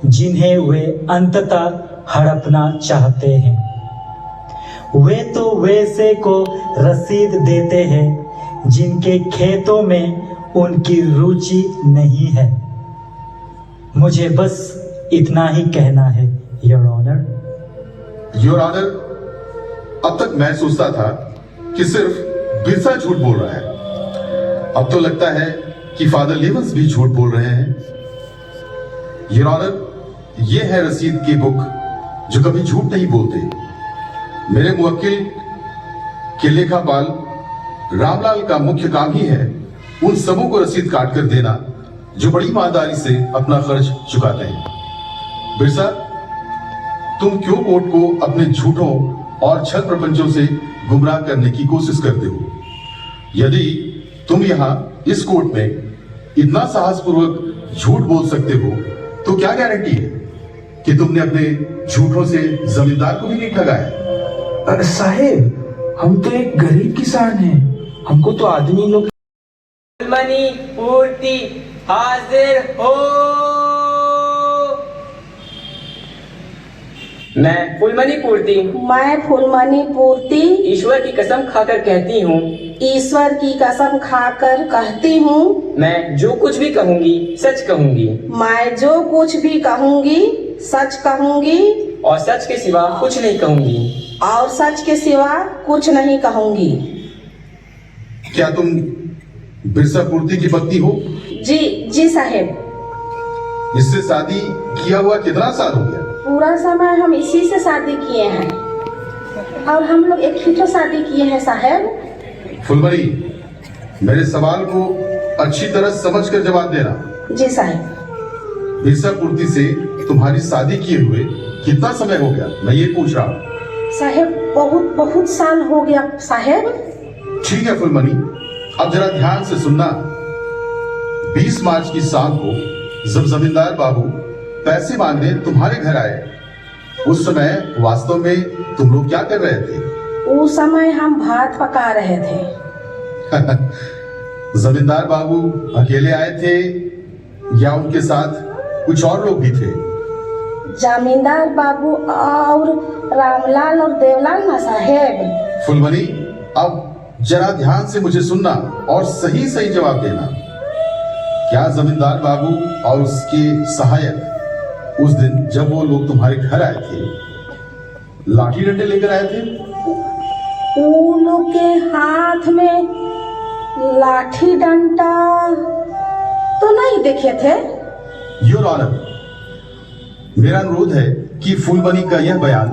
जिन्हें वे अंततः हड़पना चाहते हैं। वे तो वैसे को रसीद देते हैं जिनके खेतों में उनकी रुचि नहीं है। मुझे बस इतना ही कहना है योर ऑनर। योर ऑनर, अब तक मैं सोचता था कि सिर्फ बिरसा झूठ बोल रहा है। अब तो लगता है कि फादर लीवंस भी झूठ बोल रहे हैं। योर ऑनर, ये है रसीद की बुक जो कभी झूठ नहीं बोलते। मेरे मुवक्किल के लेखापाल रामलाल का मुख्य काम ही है उन सबों को रसीद काट कर देना जो बड़ी ईमानदारी से अपना खर्च चुकाते हैं। बिरसा, तुम क्यों कोर्ट को अपने झूठों और छल प्रपंचों से गुमराह करने की कोशिश करते हो? यदि तुम यहाँ इस कोर्ट में इतना साहसपूर्वक झूठ बोल सकते हो तो क्या गारंटी है कि तुमने अपने झूठों से जमींदार को भी नहीं ठगाया? साहेब, हम तो एक गरीब किसान हैं। हमको तो आदमी लोग फुलमनी पूर्ति हाजिर हो। मैं फुलमनी पूर्ति ईश्वर की कसम खाकर कहती हूँ, ईश्वर की कसम खाकर कहती हूँ, मैं जो कुछ भी कहूँगी सच कहूँगी। मैं जो कुछ भी कहूँगी सच कहूँगी और सच के सिवा कुछ नहीं कहूँगी। और सच के सिवा कुछ नहीं कहूँगी। क्या तुम बिरसा पूर्ति की पत्नी हो? जी साहेब। इससे शादी किया हुआ कितना साल हो गया? पूरा समय हम इसी से शादी किए हैं और हम लोग एक ही तो शादी किए हैं साहेब। फुलमनी, मेरे सवाल को अच्छी तरह समझ कर जवाब देना। जी साहेब। बिरसा पूर्ति से तुम्हारी शादी किए हुए कितना समय हो गया, मैं ये पूछ रहा हूँ। साहेब, बहुत साल हो गया साहेब। ठीक है फुलमनी, अब जरा ध्यान से सुनना। 20 मार्च की शाम को जब जमींदार बाबू पैसे मांगने तुम्हारे घर आए, उस समय वास्तव में तुम लोग क्या कर रहे थे? उस समय हम भात पका रहे थे। जमींदार बाबू अकेले आए थे या उनके साथ कुछ और लोग भी थे? जमींदार बाबू और रामलाल और देवलाल ना साहेब। फुलमनी, अब जरा ध्यान से मुझे सुनना और सही सही जवाब देना। क्या जमींदार बाबू और उसके सहायक उस दिन जब वो लोग तुम्हारे घर आए थे लाठी डंडे लेकर आए थे? उन लोग के हाथ में लाठी डंडा तो नहीं देखे थे। योर ऑनर, मेरा अनुरोध है कि फुलमनी का यह बयान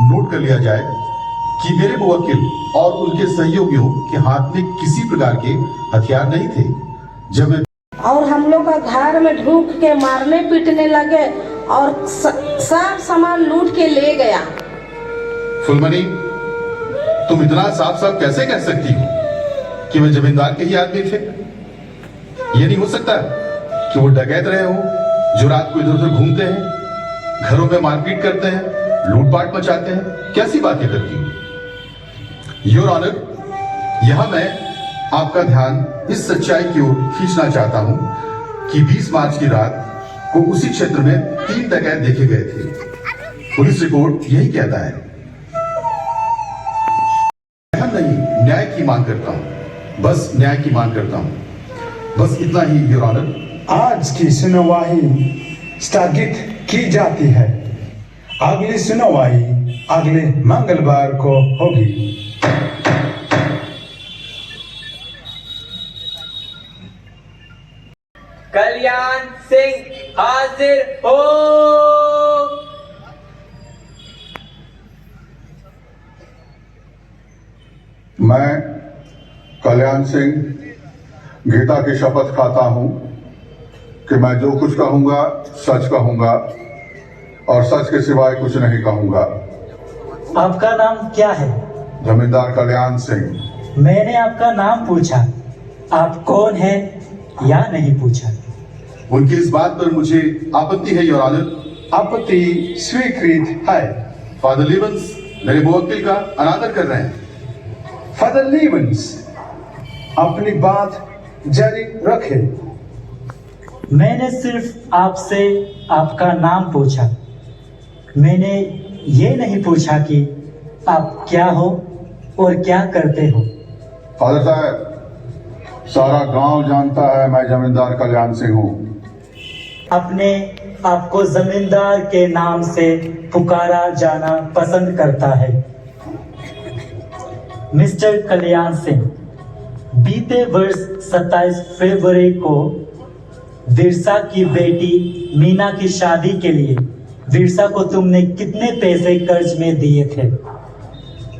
नोट कर लिया जाए कि मेरे मुवक्किल और उनके सहयोगियों के हाथ में किसी प्रकार के हथियार नहीं थे जब और हम लोग का घर में ढूक के मारने पीटने लगे और सब सामान लूट के ले गया। फुलमनी, तुम इतना साफ साफ कैसे कह सकती हो कि वे जमींदार के ही आदमी थे? ये नहीं हो सकता कि वो डकैत रहे हो जो रात को इधर उधर घूमते हैं, घरों में मारपीट करते हैं, लूटपाट मचाते हैं। कैसी बातें करती हो? योर ऑनर, यहां मैं आपका ध्यान इस सच्चाई की ओर खींचना चाहता हूं कि 20 मार्च की रात को उसी क्षेत्र में 3 डकैत देखे गए थे। पुलिस रिपोर्ट यही कहता है। नहीं, न्याय की मांग करता हूं, बस न्याय की मांग करता हूं, बस इतना ही योर ऑनर। आज की सुनवाई स्थगित की जाती है। अगली सुनवाई अगले मंगलवार को होगी। कल्याण सिंह हाजिर हो। मैं कल्याण सिंह गीता की शपथ खाता हूं कि मैं जो कुछ कहूंगा सच कहूंगा और सच के सिवाय कुछ नहीं कहूंगा। आपका नाम क्या है? जमींदार कल्याण सिंह। मैंने आपका नाम पूछा, आप कौन है या नहीं पूछा। उनकी इस बात पर मुझे आपत्ति है योर ऑनर। आपत्ति स्वीकृत है। फादर लीवंस मेरे मुवक्किल का अनादर कर रहे हैं। फादर लीवंस अपनी बात जारी रखे। मैंने सिर्फ आपसे आपका नाम पूछा, मैंने ये नहीं पूछा कि आप क्या हो और क्या करते हो। फादर साहब, सारा गांव जानता है मैं जमींदार कल्याण सिंह हूँ। अपने आपको जमींदार के नाम से पुकारा जाना पसंद करता है। मिस्टर कल्याण सिंह, बीते वर्ष 27 फरवरी को विरसा की बेटी मीना की शादी के लिए विरसा को तुमने कितने पैसे कर्ज में दिए थे?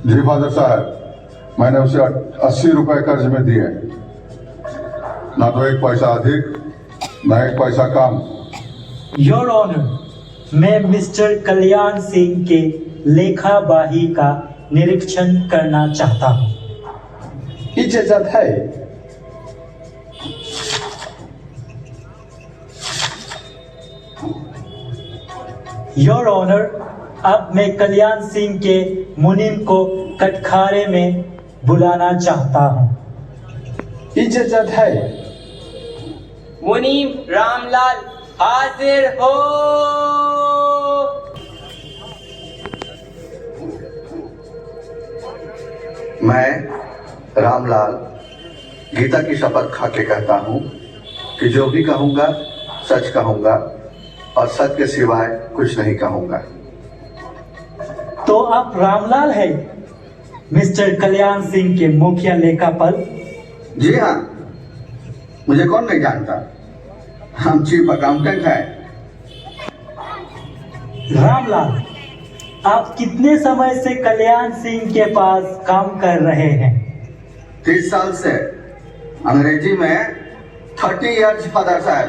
जी फादर साहब, मैंने उसे 80 रुपए कर्ज में दिए, ना तो एक पैसा अधिक ना एक पैसा कम। योर ऑनर, मैं मिस्टर कल्याण सिंह के लेखा बाही का निरीक्षण करना चाहता हूँ। इजाजत है। योर ऑनर, अब मैं कल्याण सिंह के मुनीम को कटखारे में बुलाना चाहता हूँ। इजाजत है। मुनीम रामलाल हाजिर हो। मैं रामलाल गीता की शपथ खा के कहता हूँ कि जो भी कहूँगा सच कहूँगा और सच के सिवाय कुछ नहीं कहूँगा। तो आप रामलाल है, मिस्टर कल्याण सिंह के मुखिया लेखापाल? जी हाँ, मुझे कौन नहीं जानता, हम चीफ अकाउंटेंट हैं। रामलाल, आप कितने समय से कल्याण सिंह के पास काम कर रहे हैं? 30 साल से। अंग्रेजी में 30 इयर्स फादर साहब।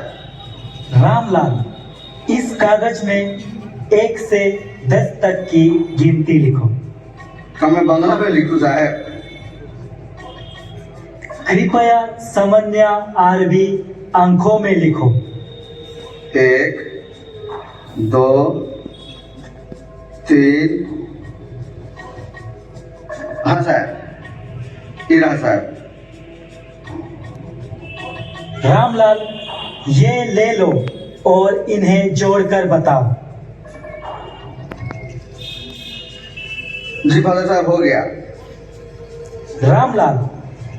रामलाल, इस कागज में 1 से 10 तक की गिनती लिखो। क्या मैं बंगला में लिखूं साहब? कृपया सामान्य अरबी अंकों में लिखो। 1, 2, 3। हाँ साहब, इरा साहब। रामलाल, ये ले लो और इन्हें जोड़कर बताओ। जी फादर साहब, हो गया। रामलाल,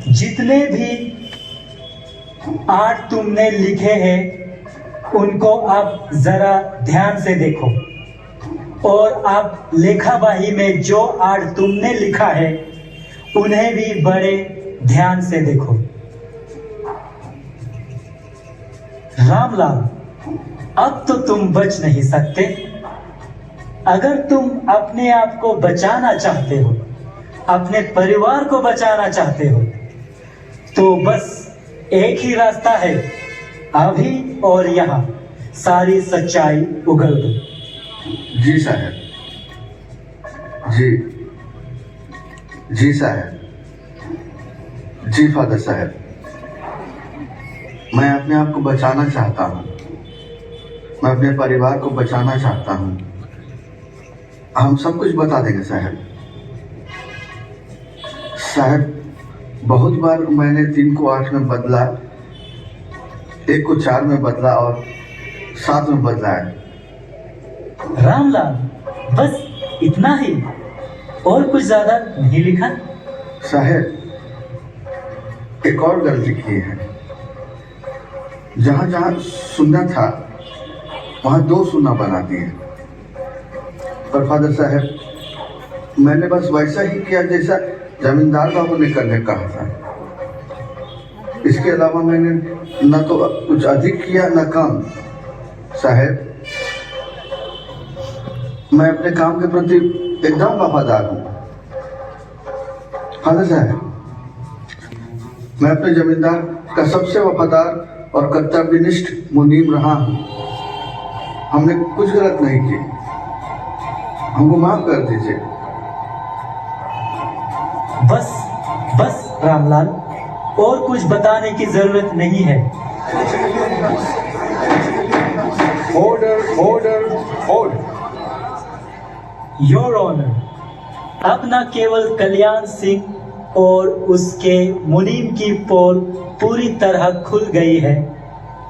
जितने भी 8 तुमने लिखे हैं उनको आप जरा ध्यान से देखो, और आप लेखाबाही में जो 8 तुमने लिखा है उन्हें भी बड़े ध्यान से देखो। रामलाल, अब तो तुम बच नहीं सकते। अगर तुम अपने आप को बचाना चाहते हो, अपने परिवार को बचाना चाहते हो, तो बस एक ही रास्ता है, अभी और यहाँ सारी सच्चाई उगल दो। जी साहब, जी जी साहब, जी फादर साहब, मैं अपने आप को बचाना चाहता हूँ, मैं अपने परिवार को बचाना चाहता हूँ। हम सब कुछ बता देंगे साहब। साहब, बहुत बार मैंने 3 को 8 में बदला, 1 को 4 में बदला और 7 में बदला है। रामलाल, बस इतना ही, और कुछ ज्यादा नहीं लिखा? साहब, एक और गलती की है। जहां जहां सुनना था वहां 2 सुनना बना दिए। पर फादर साहब, मैंने बस वैसा ही किया जैसा जमींदार बाबू ने करने कहा था। इसके अलावा मैंने न तो कुछ अधिक किया न कम। साहब, मैं अपने काम के प्रति एकदम वफादार हूँ। फादर साहब, मैं अपने जमींदार का सबसे वफादार और कर्तव्यनिष्ठ मुनीम रहा हूँ। हमने कुछ गलत नहीं की, हमको माफ कर दीजिए। बस बस रामलाल, और कुछ बताने की जरूरत नहीं है। Order order order. Your honour, अब न केवल कल्याण सिंह और उसके मुनीम की पोल पूरी तरह खुल गई है,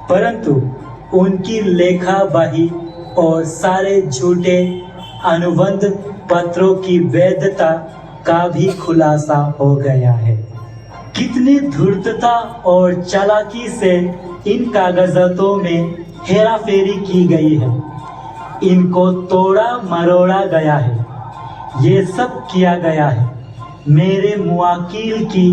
परंतु उनकी लेखा बही और सारे झूठे अनुबंध पत्रों की वैधता का भी खुलासा हो गया है। कितनी धूर्तता और चालाकी से इन कागजातों में हेराफेरी की गई है, इनको तोड़ा मरोड़ा गया है। ये सब किया गया है मेरे मुआकिल की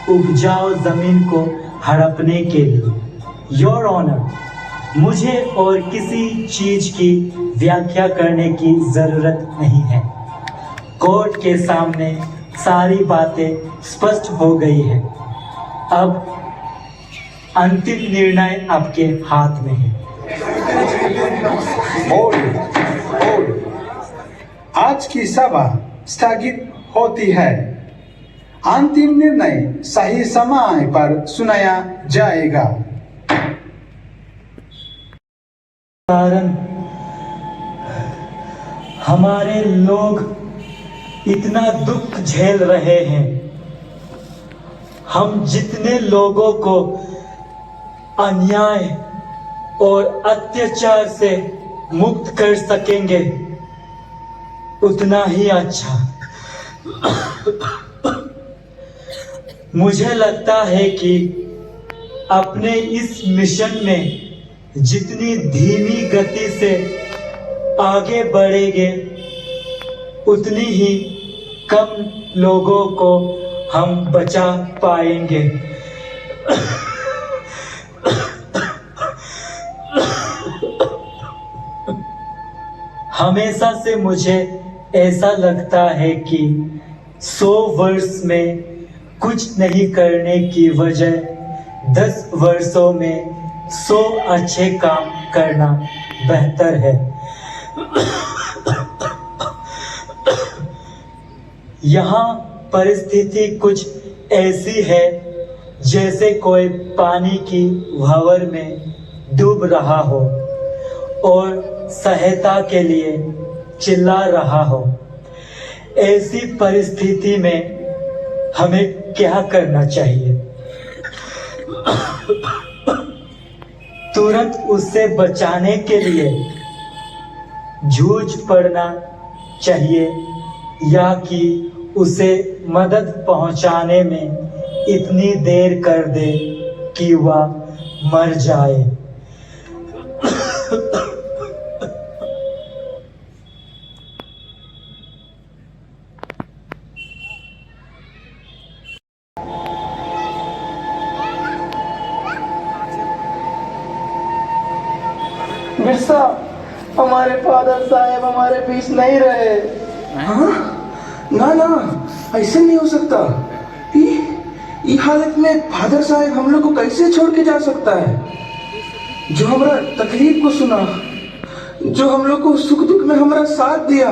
उपजाऊ जमीन को हड़पने के लिए। योर ऑनर, मुझे और किसी चीज की व्याख्या करने की जरूरत नहीं है। कोर्ट के सामने सारी बातें स्पष्ट हो गई है। अब अंतिम निर्णय आपके हाथ में है। आज की सभा स्थगित होती है। अंतिम निर्णय सही समय पर सुनाया जाएगा। कारण हमारे लोग इतना दुख झेल रहे हैं। हम जितने लोगों को अन्याय और अत्याचार से मुक्त कर सकेंगे उतना ही अच्छा। मुझे लगता है कि अपने इस मिशन में जितनी धीमी गति से आगे बढ़ेंगे उतनी ही कम लोगों को हम बचा पाएंगे। हमेशा से मुझे ऐसा लगता है कि 100 वर्ष में कुछ नहीं करने की वजह 10 वर्षों में 100 अच्छे काम करना बेहतर है। यहाँ परिस्थिति कुछ ऐसी है जैसे कोई पानी की भंवर में डूब रहा हो और सहायता के लिए चिल्ला रहा हो। ऐसी परिस्थिति में हमें क्या करना चाहिए? तुरंत उससे बचाने के लिए जूझ पड़ना चाहिए या कि उसे मदद पहुंचाने में इतनी देर कर दे कि वह मर जाए। बिरसा, हमारे फादर साहब हमारे बीच नहीं रहे। हाँ? ना ना, ऐसे नहीं हो सकता। ये हालत में फादर साहब हम लोग को कैसे छोड़ के जा सकता है? जो हमारा तकलीफ को सुना, जो हम लोग को सुख दुख में हमारा साथ दिया,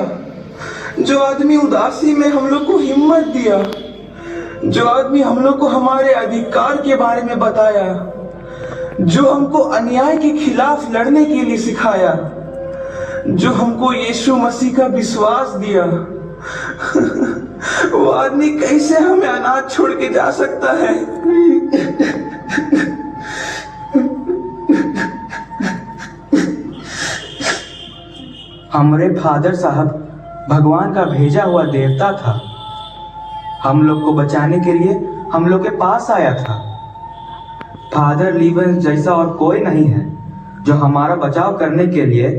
जो आदमी उदासी में हम लोग को हिम्मत दिया, जो आदमी हम लोग को हमारे अधिकार के बारे में बताया, जो हमको अन्याय के खिलाफ लड़ने के लिए सिखाया, जो हमको यीशु मसीह का विश्वास दिया, वो आदमी कैसे हमें अनाथ छोड़ के जा सकता है? हमारे फादर साहब भगवान का भेजा हुआ देवता था। हम लोग को बचाने के लिए हम लोग के पास आया था। फादर लीवन जैसा और कोई नहीं है जो हमारा बचाव करने के लिए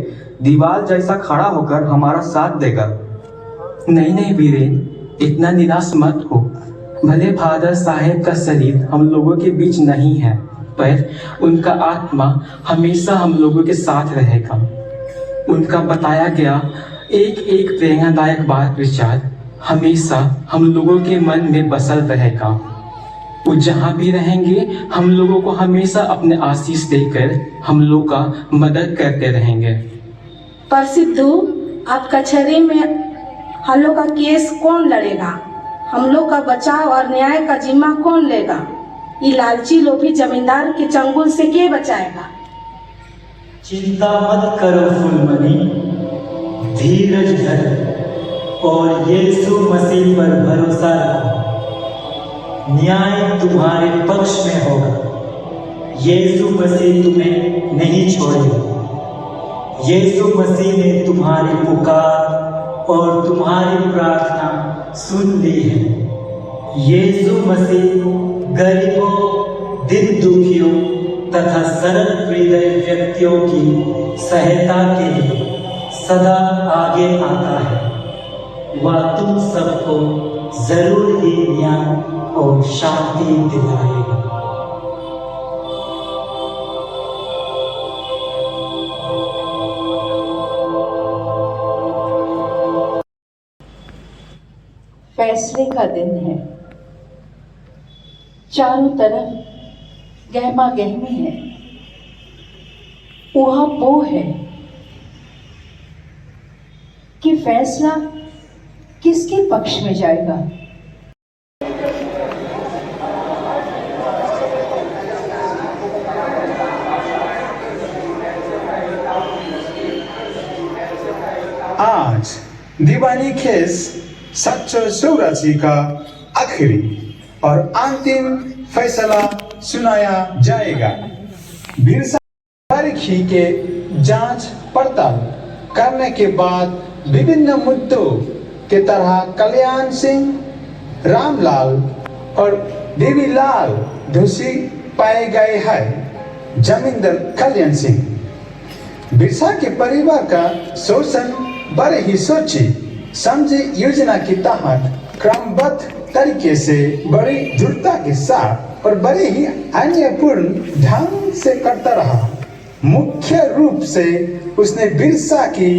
दीवार जैसा खड़ा होकर हमारा साथ देगा। नहीं नहीं वीरेन, इतना निराश मत हो। भले फादर साहब का शरीर हम लोगों के बीच नहीं है, पर उनका आत्मा हमेशा हम लोगों के साथ रहेगा। उनका बताया गया एक एक प्रेरणादायक बात विचार हमेशा हम लोगों के मन में बसल रहेगा। वो जहाँ भी रहेंगे हम लोगों को हमेशा अपने आशीष देकर हम लोग का मदद करते रहेंगे। पर सिद्धू, आप कचहरी में हम लोग का केस कौन लड़ेगा? हम लोग का बचाव और न्याय का जिम्मा कौन लेगा? ये लालची लोभी जमींदार के चंगुल से के बचाएगा? चिंता मत करो फुलमणि, धीरज धरो और यीशु मसीह पर भरोसा रखो। न्याय तुम्हारे पक्ष में होगा। यीशु मसीह तुम्हें नहीं छोड़ेगा। यीशु मसीह ने तुम्हारी पुकार और तुम्हारी प्रार्थना सुन ली है। यीशु मसीह गरीबों, दिन दुखियों तथा सरल हृदय व्यक्तियों की सहायता के लिए सदा आगे आता है। वह तुम सबको जरूर ही न्याय और शांति दिलाएगा। फैसले का दिन है। चारों तरफ गहमा गहमी है। वहां वो है कि फैसला किसके पक्ष में जाएगा। आज दीवानी केस सच्चो सौराची का आखिरी और अंतिम फैसला सुनाया जाएगा। बिरसा तारीखी के जांच पड़ताल करने के बाद विभिन्न मुद्दों के तरह कल्याण सिंह, रामलाल और देवीलाल दोषी पाए गए हैं। जमींदार कल्याण सिंह बिरसा के परिवार का शोषण बड़े ही सोची समझी योजना के तहत क्रमबद्ध तरीके से बड़ी दृढ़ता के साथ और बड़े ही अन्यायपूर्ण ढंग से करता रहा। मुख्य रूप से उसने बिरसा की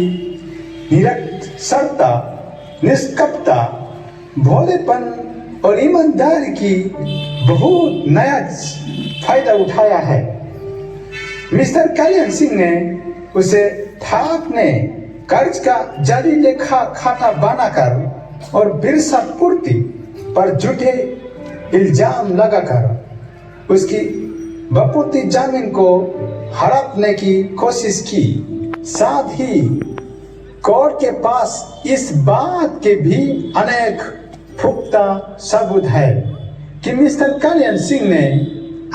निरक्षरता, निष्कपटता, भोलेपन और ईमानदारी की बहुत नया फायदा उठाया है। मिस्टर कल्याण सिंह ने उसे ठाकने कर्ज का जारी लेखा खाता बनाकर और बिरसा पूर्ति पर झूठे इल्जाम लगाकर उसकी बपूती जमीन को हड़पने की कोशिश की। साथ ही कोर्ट के पास इस बात के भी अनेक पुख्ता सबूत है कि मिस्टर कल्याण सिंह ने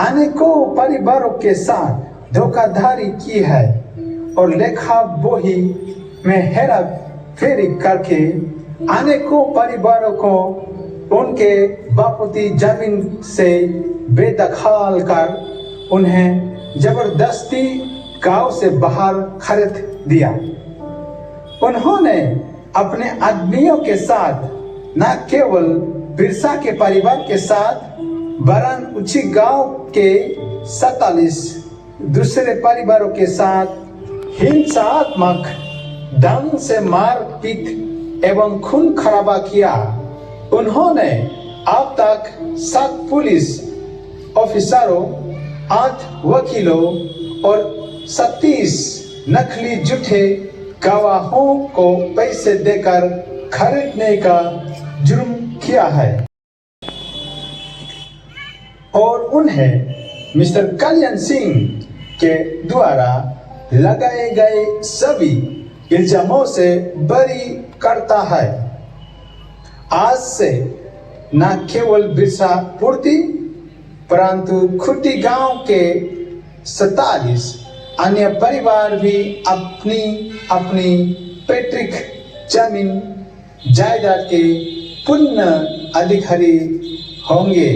अनेकों परिवारों के साथ धोखाधड़ी की है और लेखा बोही में हेरा फेरी करके अनेकों परिवारों को उनके बापूती जमीन से बेदखल कर उन्हें जबरदस्ती गांव से बाहर खरीद दिया। उन्होंने अपने आदमियों के साथ न केवल बिरसा के परिवार के साथ वरन उसी गांव के 47 दूसरे परिवारों के साथ हिंसात्मक ढंग से मारपीट एवं खून खराबा किया। उन्होंने अब तक 7 पुलिस ऑफिसरों, 8 वकीलों और 37 नकली झूठे गवाहों को पैसे देकर खरीदने का जुर्म किया है और उन्हें मिस्टर कल्याण सिंह के द्वारा लगाए गए सभी इल्जामों से बरी करता है। आज से न केवल बिरसा पूर्ति परंतु खुटी गांव के 47 अन्य परिवार भी अपनी अपनी पैतृक जमीन जायदाद के पूर्ण अधिकारी होंगे।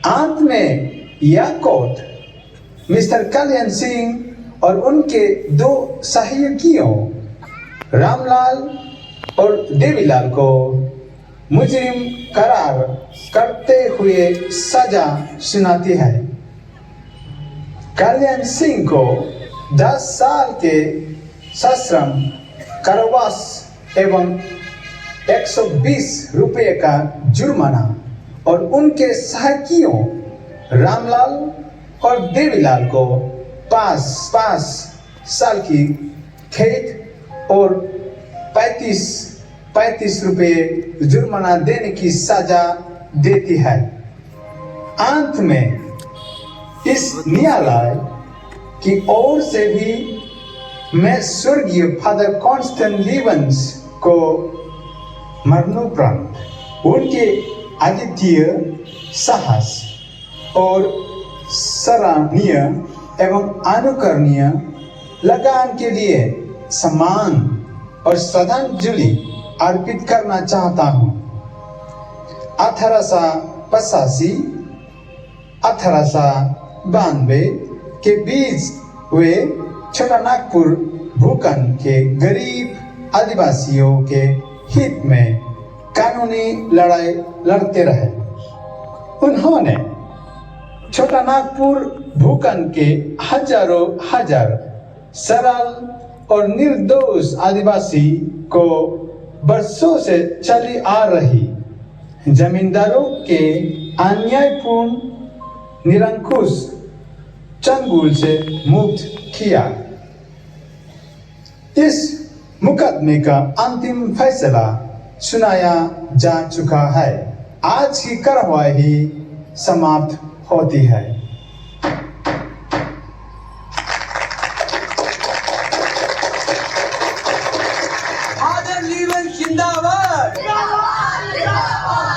अंत में यह कोर्ट मिस्टर कल्याण सिंह और उनके 2 सहयोगियों रामलाल और देवीलाल को मुजरिम करार करते हुए सजा सुनाती है। कल्याण सिंह को 10 साल के सश्रम कारावास एवं 120 रुपये का जुर्माना और उनके सहायकियों रामलाल और देवीलाल को 5 साल की कैद और 35 रुपये जुर्माना देने की सजा देती है। अंत में इस न्यायालय की ओर से भी मैं स्वर्गीय फादर कॉन्स्टेंट लीवेंस को मरणोपरांत उनके अद्वितीय साहस और सराहनीय एवं अनुकरणीय लगान के लिए सम्मान और श्रद्धांजलि अर्पित करना चाहता हूँ। 1882 के बीच वे छोटा नागपुर भूखंड के गरीब आदिवासियों के हित में कानूनी लड़ाई लड़ते रहे। उन्होंने छोटा नागपुर भूखंड के हजारों सरल और निर्दोष आदिवासी को वर्षों से चली आ रही जमींदारों के अन्यायपूर्ण निरंकुश चंगुल से मुक्त किया। इस मुकदमे का अंतिम फैसला सुनाया जा चुका है। आज की कार्यवाही समाप्त होती है। फादर लीवन जिंदाबाद,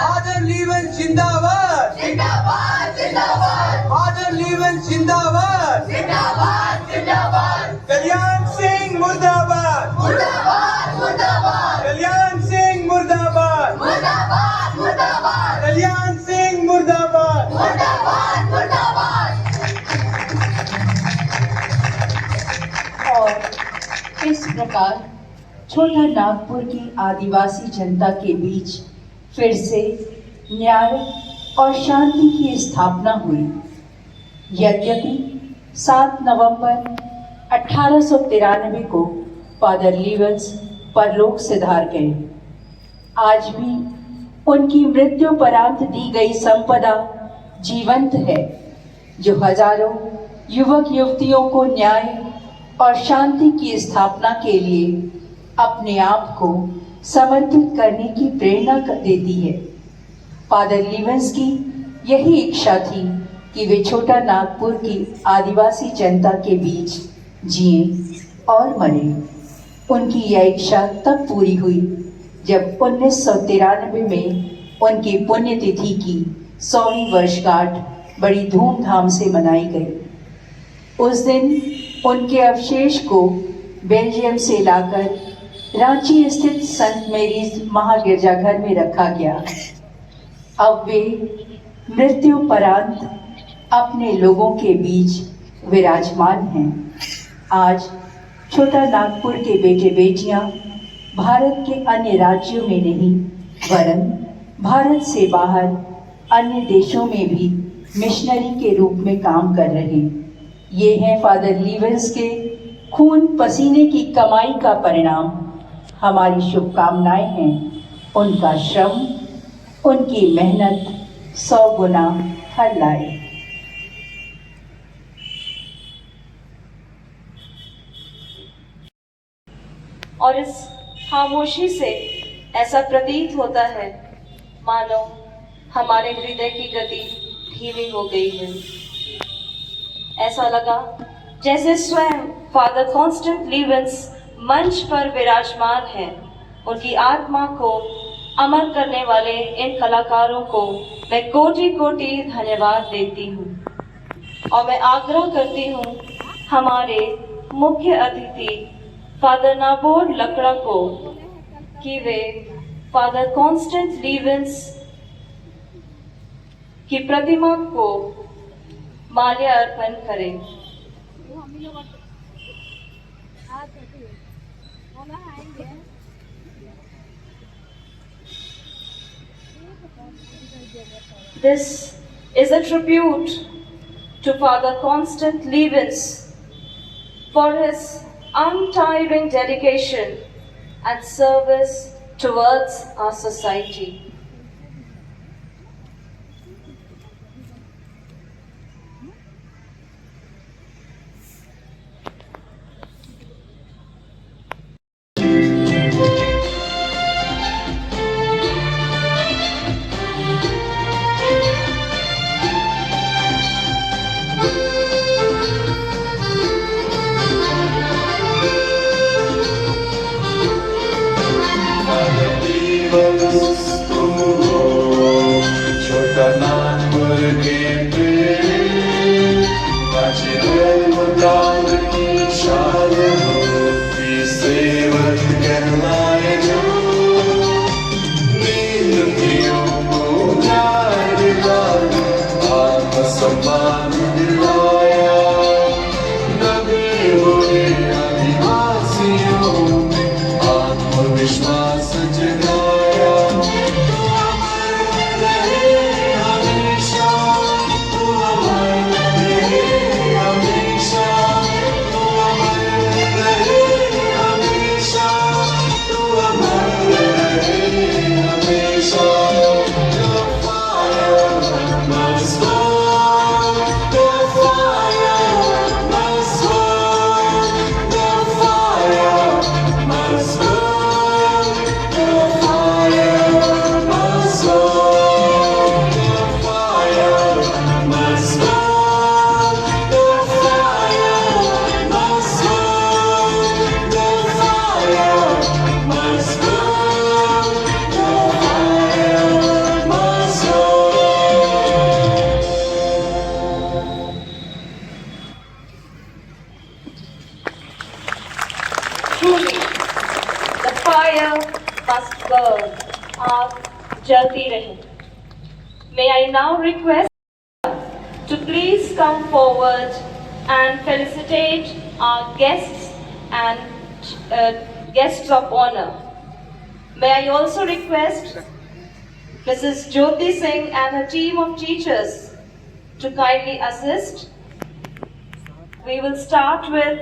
फादर लीवन जिंदाबाद, फादर लीवन जिंदाबाद, कल्याण सिंह मुर्दाबाद, कल्याण सिंह मुर्दाबाद, कल्याण सिंह मुर्दाबाद। और इस प्रकार छोटा नागपुर की आदिवासी जनता के बीच फिर से न्याय और शांति की स्थापना हुई। यद्यपि 7 नवंबर 1893 को फादर लीवेंस परलोक सिधार गए, आज भी उनकी मृत्युपरांत दी गई संपदा जीवंत है, जो हजारों युवक युवतियों को न्याय और शांति की स्थापना के लिए अपने आप को समर्पित करने की प्रेरणा देती है। फादर लीवेंस की यही इच्छा थी कि वे छोटा नागपुर की आदिवासी जनता के बीच जिए और मरे। उनकी यह इच्छा तब पूरी हुई जब 1993 में उनकी पुण्यतिथि की 100वीं वर्षगांठ बड़ी धूमधाम से मनाई गई। उस दिन उनके अवशेष को बेल्जियम से लाकर रांची स्थित संत मेरीज महागिरजाघर में रखा गया। अब वे मृत्युपरांत अपने लोगों के बीच विराजमान हैं। आज छोटा नागपुर के बेटे बेटियां भारत के अन्य राज्यों में नहीं वरन भारत से बाहर अन्य देशों में भी मिशनरी के रूप में काम कर रहे हैं। ये हैं फादर लीवेंस के खून पसीने की कमाई का परिणाम। हमारी शुभकामनाएं हैं उनका श्रम, उनकी मेहनत 100 गुना फल लाए। और इस खामोशी से ऐसा प्रतीत होता है मानो हमारे हृदय की गति धीमी हो गई है। ऐसा लगा जैसे स्वयं फादर कॉन्स्टेंट लीवेंस मंच पर विराजमान हैं। उनकी आत्मा को अमर करने वाले इन कलाकारों को मैं कोटि कोटि धन्यवाद देती हूँ और मैं आग्रह करती हूँ हमारे मुख्य अतिथि फादर नाबोर लकड़ा को कि वे फादर कॉन्स्टेंट लीवेंस की प्रतिमा को माल्या अर्पण करें। This is a tribute to Father Constant Levens for his untiring dedication and service towards our society. छोटा नाम मुर्गे पे मुकाम की शान हो सेवक कहलाए जो नीतियों को न्याय दिलाया आत्मसम्मान दिलाया दबे हुए आदिवासियों में आत्मविश्वास जगाया Truly, the fire must burn, आग जलती रहे. May I now request to please come forward and felicitate our guests and guests of honor. May I also request Mrs. Jyoti Singh and her team of teachers to kindly assist. We will start with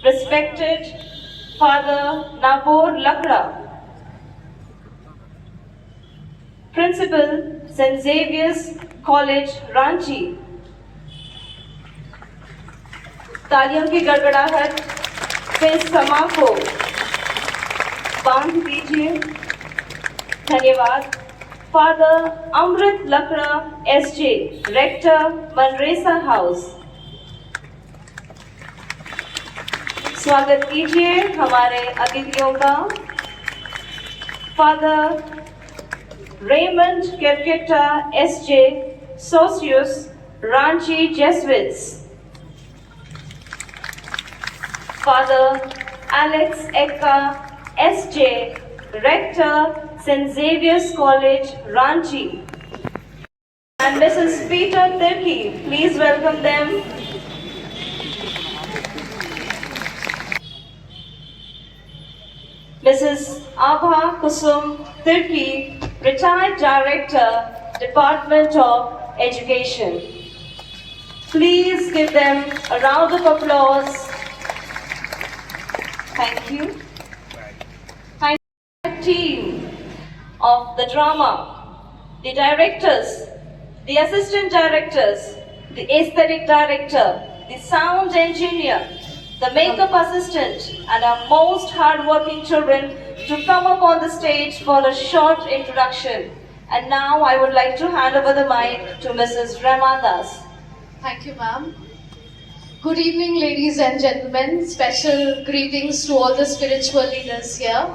respected Father Nabor Lakra, Principal, St. Xavier's College, Ranchi. तालियों की गड़गड़ाहट से इस समा को बांध दीजिए. धन्यवाद. Father Amrit Lakra SJ, Rector, Manresa House. स्वागत कीजिए हमारे अतिथियों का. Father Raymond Kerketta SJ, Socius, Ranchi Jesuits. Father Alex Ekka SJ, Rector, St. Xavier's College, Ranchi. And Mrs. Peter Tirki, please welcome them. Mrs. Abha Kusum Tirki, Retired Director, Department of Education. Please give them a round of applause. Thank you. Thank you, team of the drama, the directors, the assistant directors, the aesthetic director, the sound engineer, the makeup assistant, and our most hard-working children to come up on the stage for a short introduction. And now I would like to hand over the mic to Mrs. Ramadas. Thank you, ma'am. Good evening, ladies and gentlemen. Special greetings to all the spiritual leaders here.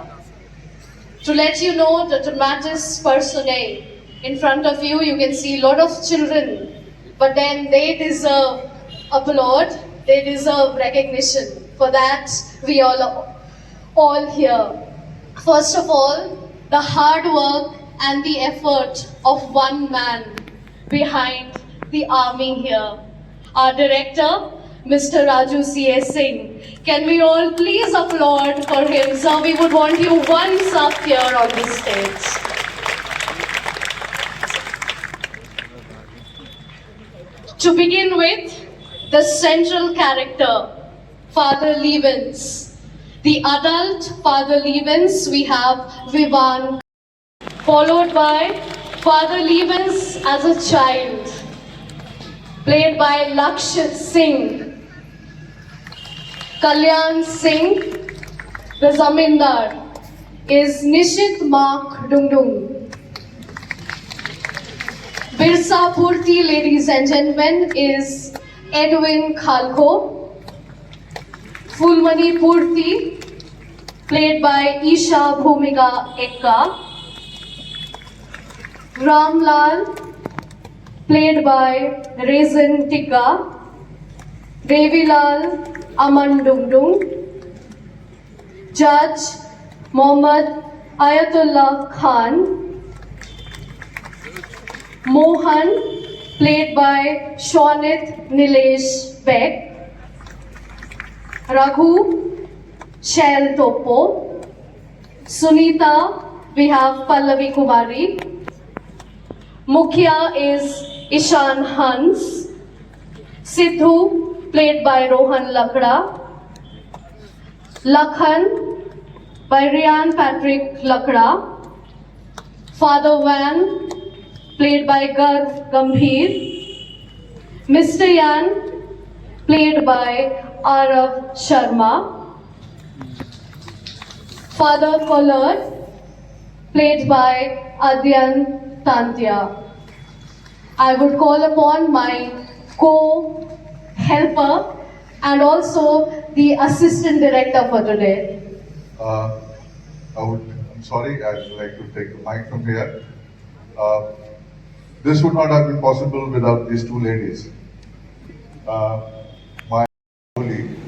To let you know the dramatis personae, in front of you, you can see a lot of children, but then they deserve applaud, they deserve recognition. For that, we all here. First of all, the hard work and the effort of one man behind the army here. Our director, Mr. Raju C.A. Singh. Can we all please applaud for him? Sir, we would want you once up here on the stage. To begin with, the central character, Father Levens. The adult Father Levens, we have Vivan, followed by Father Levens as a child, played by Lakshya Singh. Kalyan Singh, the Zamindar, is Nishit Mark Dungdung. Birsa Purti, ladies and gentlemen, is Edwin Khalko. Fulmani Purti, played by Isha Bhumika Ekka. Ramlal, played by Rezin Tikka. Devilal Aman Dungdung. Judge Mohammad Ayatollah Khan. Mohan, played by Shonit Nilesh Beck. Raghu, Shail Topo. Sunita, we have Pallavi Kumari. Mukhya is Ishan Hans. Sidhu, played by Rohan Lakda. Lakhan, by Ryan Patrick Lakda. Father Van, played by Garv Gambhir. Mr. Yan, played by Arav Sharma. Father Collard, played by Adyan Tantia. I would call upon my co-helper and also the assistant director for today. I'm sorry, I'd like to take the mic from here. This would not have been possible without these two ladies. My colleague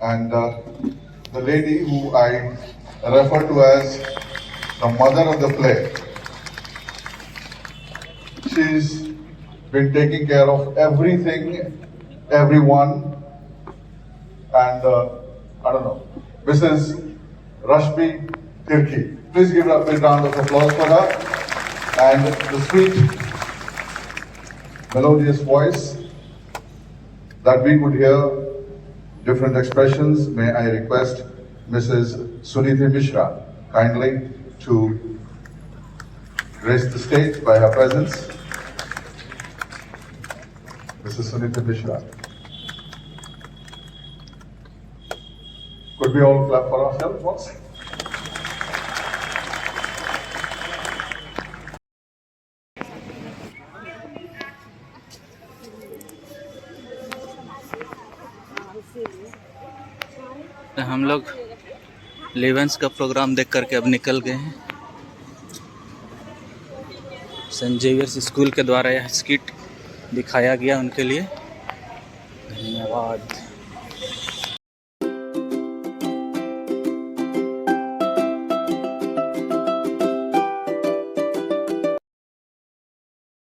and the lady who I refer to as the mother of the play. She's been taking care of everything, everyone, and I don't know, Mrs. Rashmi Tirki. Please give a big round of applause for her. And the sweet, melodious voice that we could hear, different expressions. May I request Mrs. Suniti Mishra kindly to grace the stage by her presence. Mrs. Suniti Mishra. Could we all clap for ourselves once? हम लोग लेवेंस का programme देख करके अब निकल गए हैं। Saint Xavier's school के द्वारा यह स्किट दिखाया गया उनके लिए। धन्यवाद।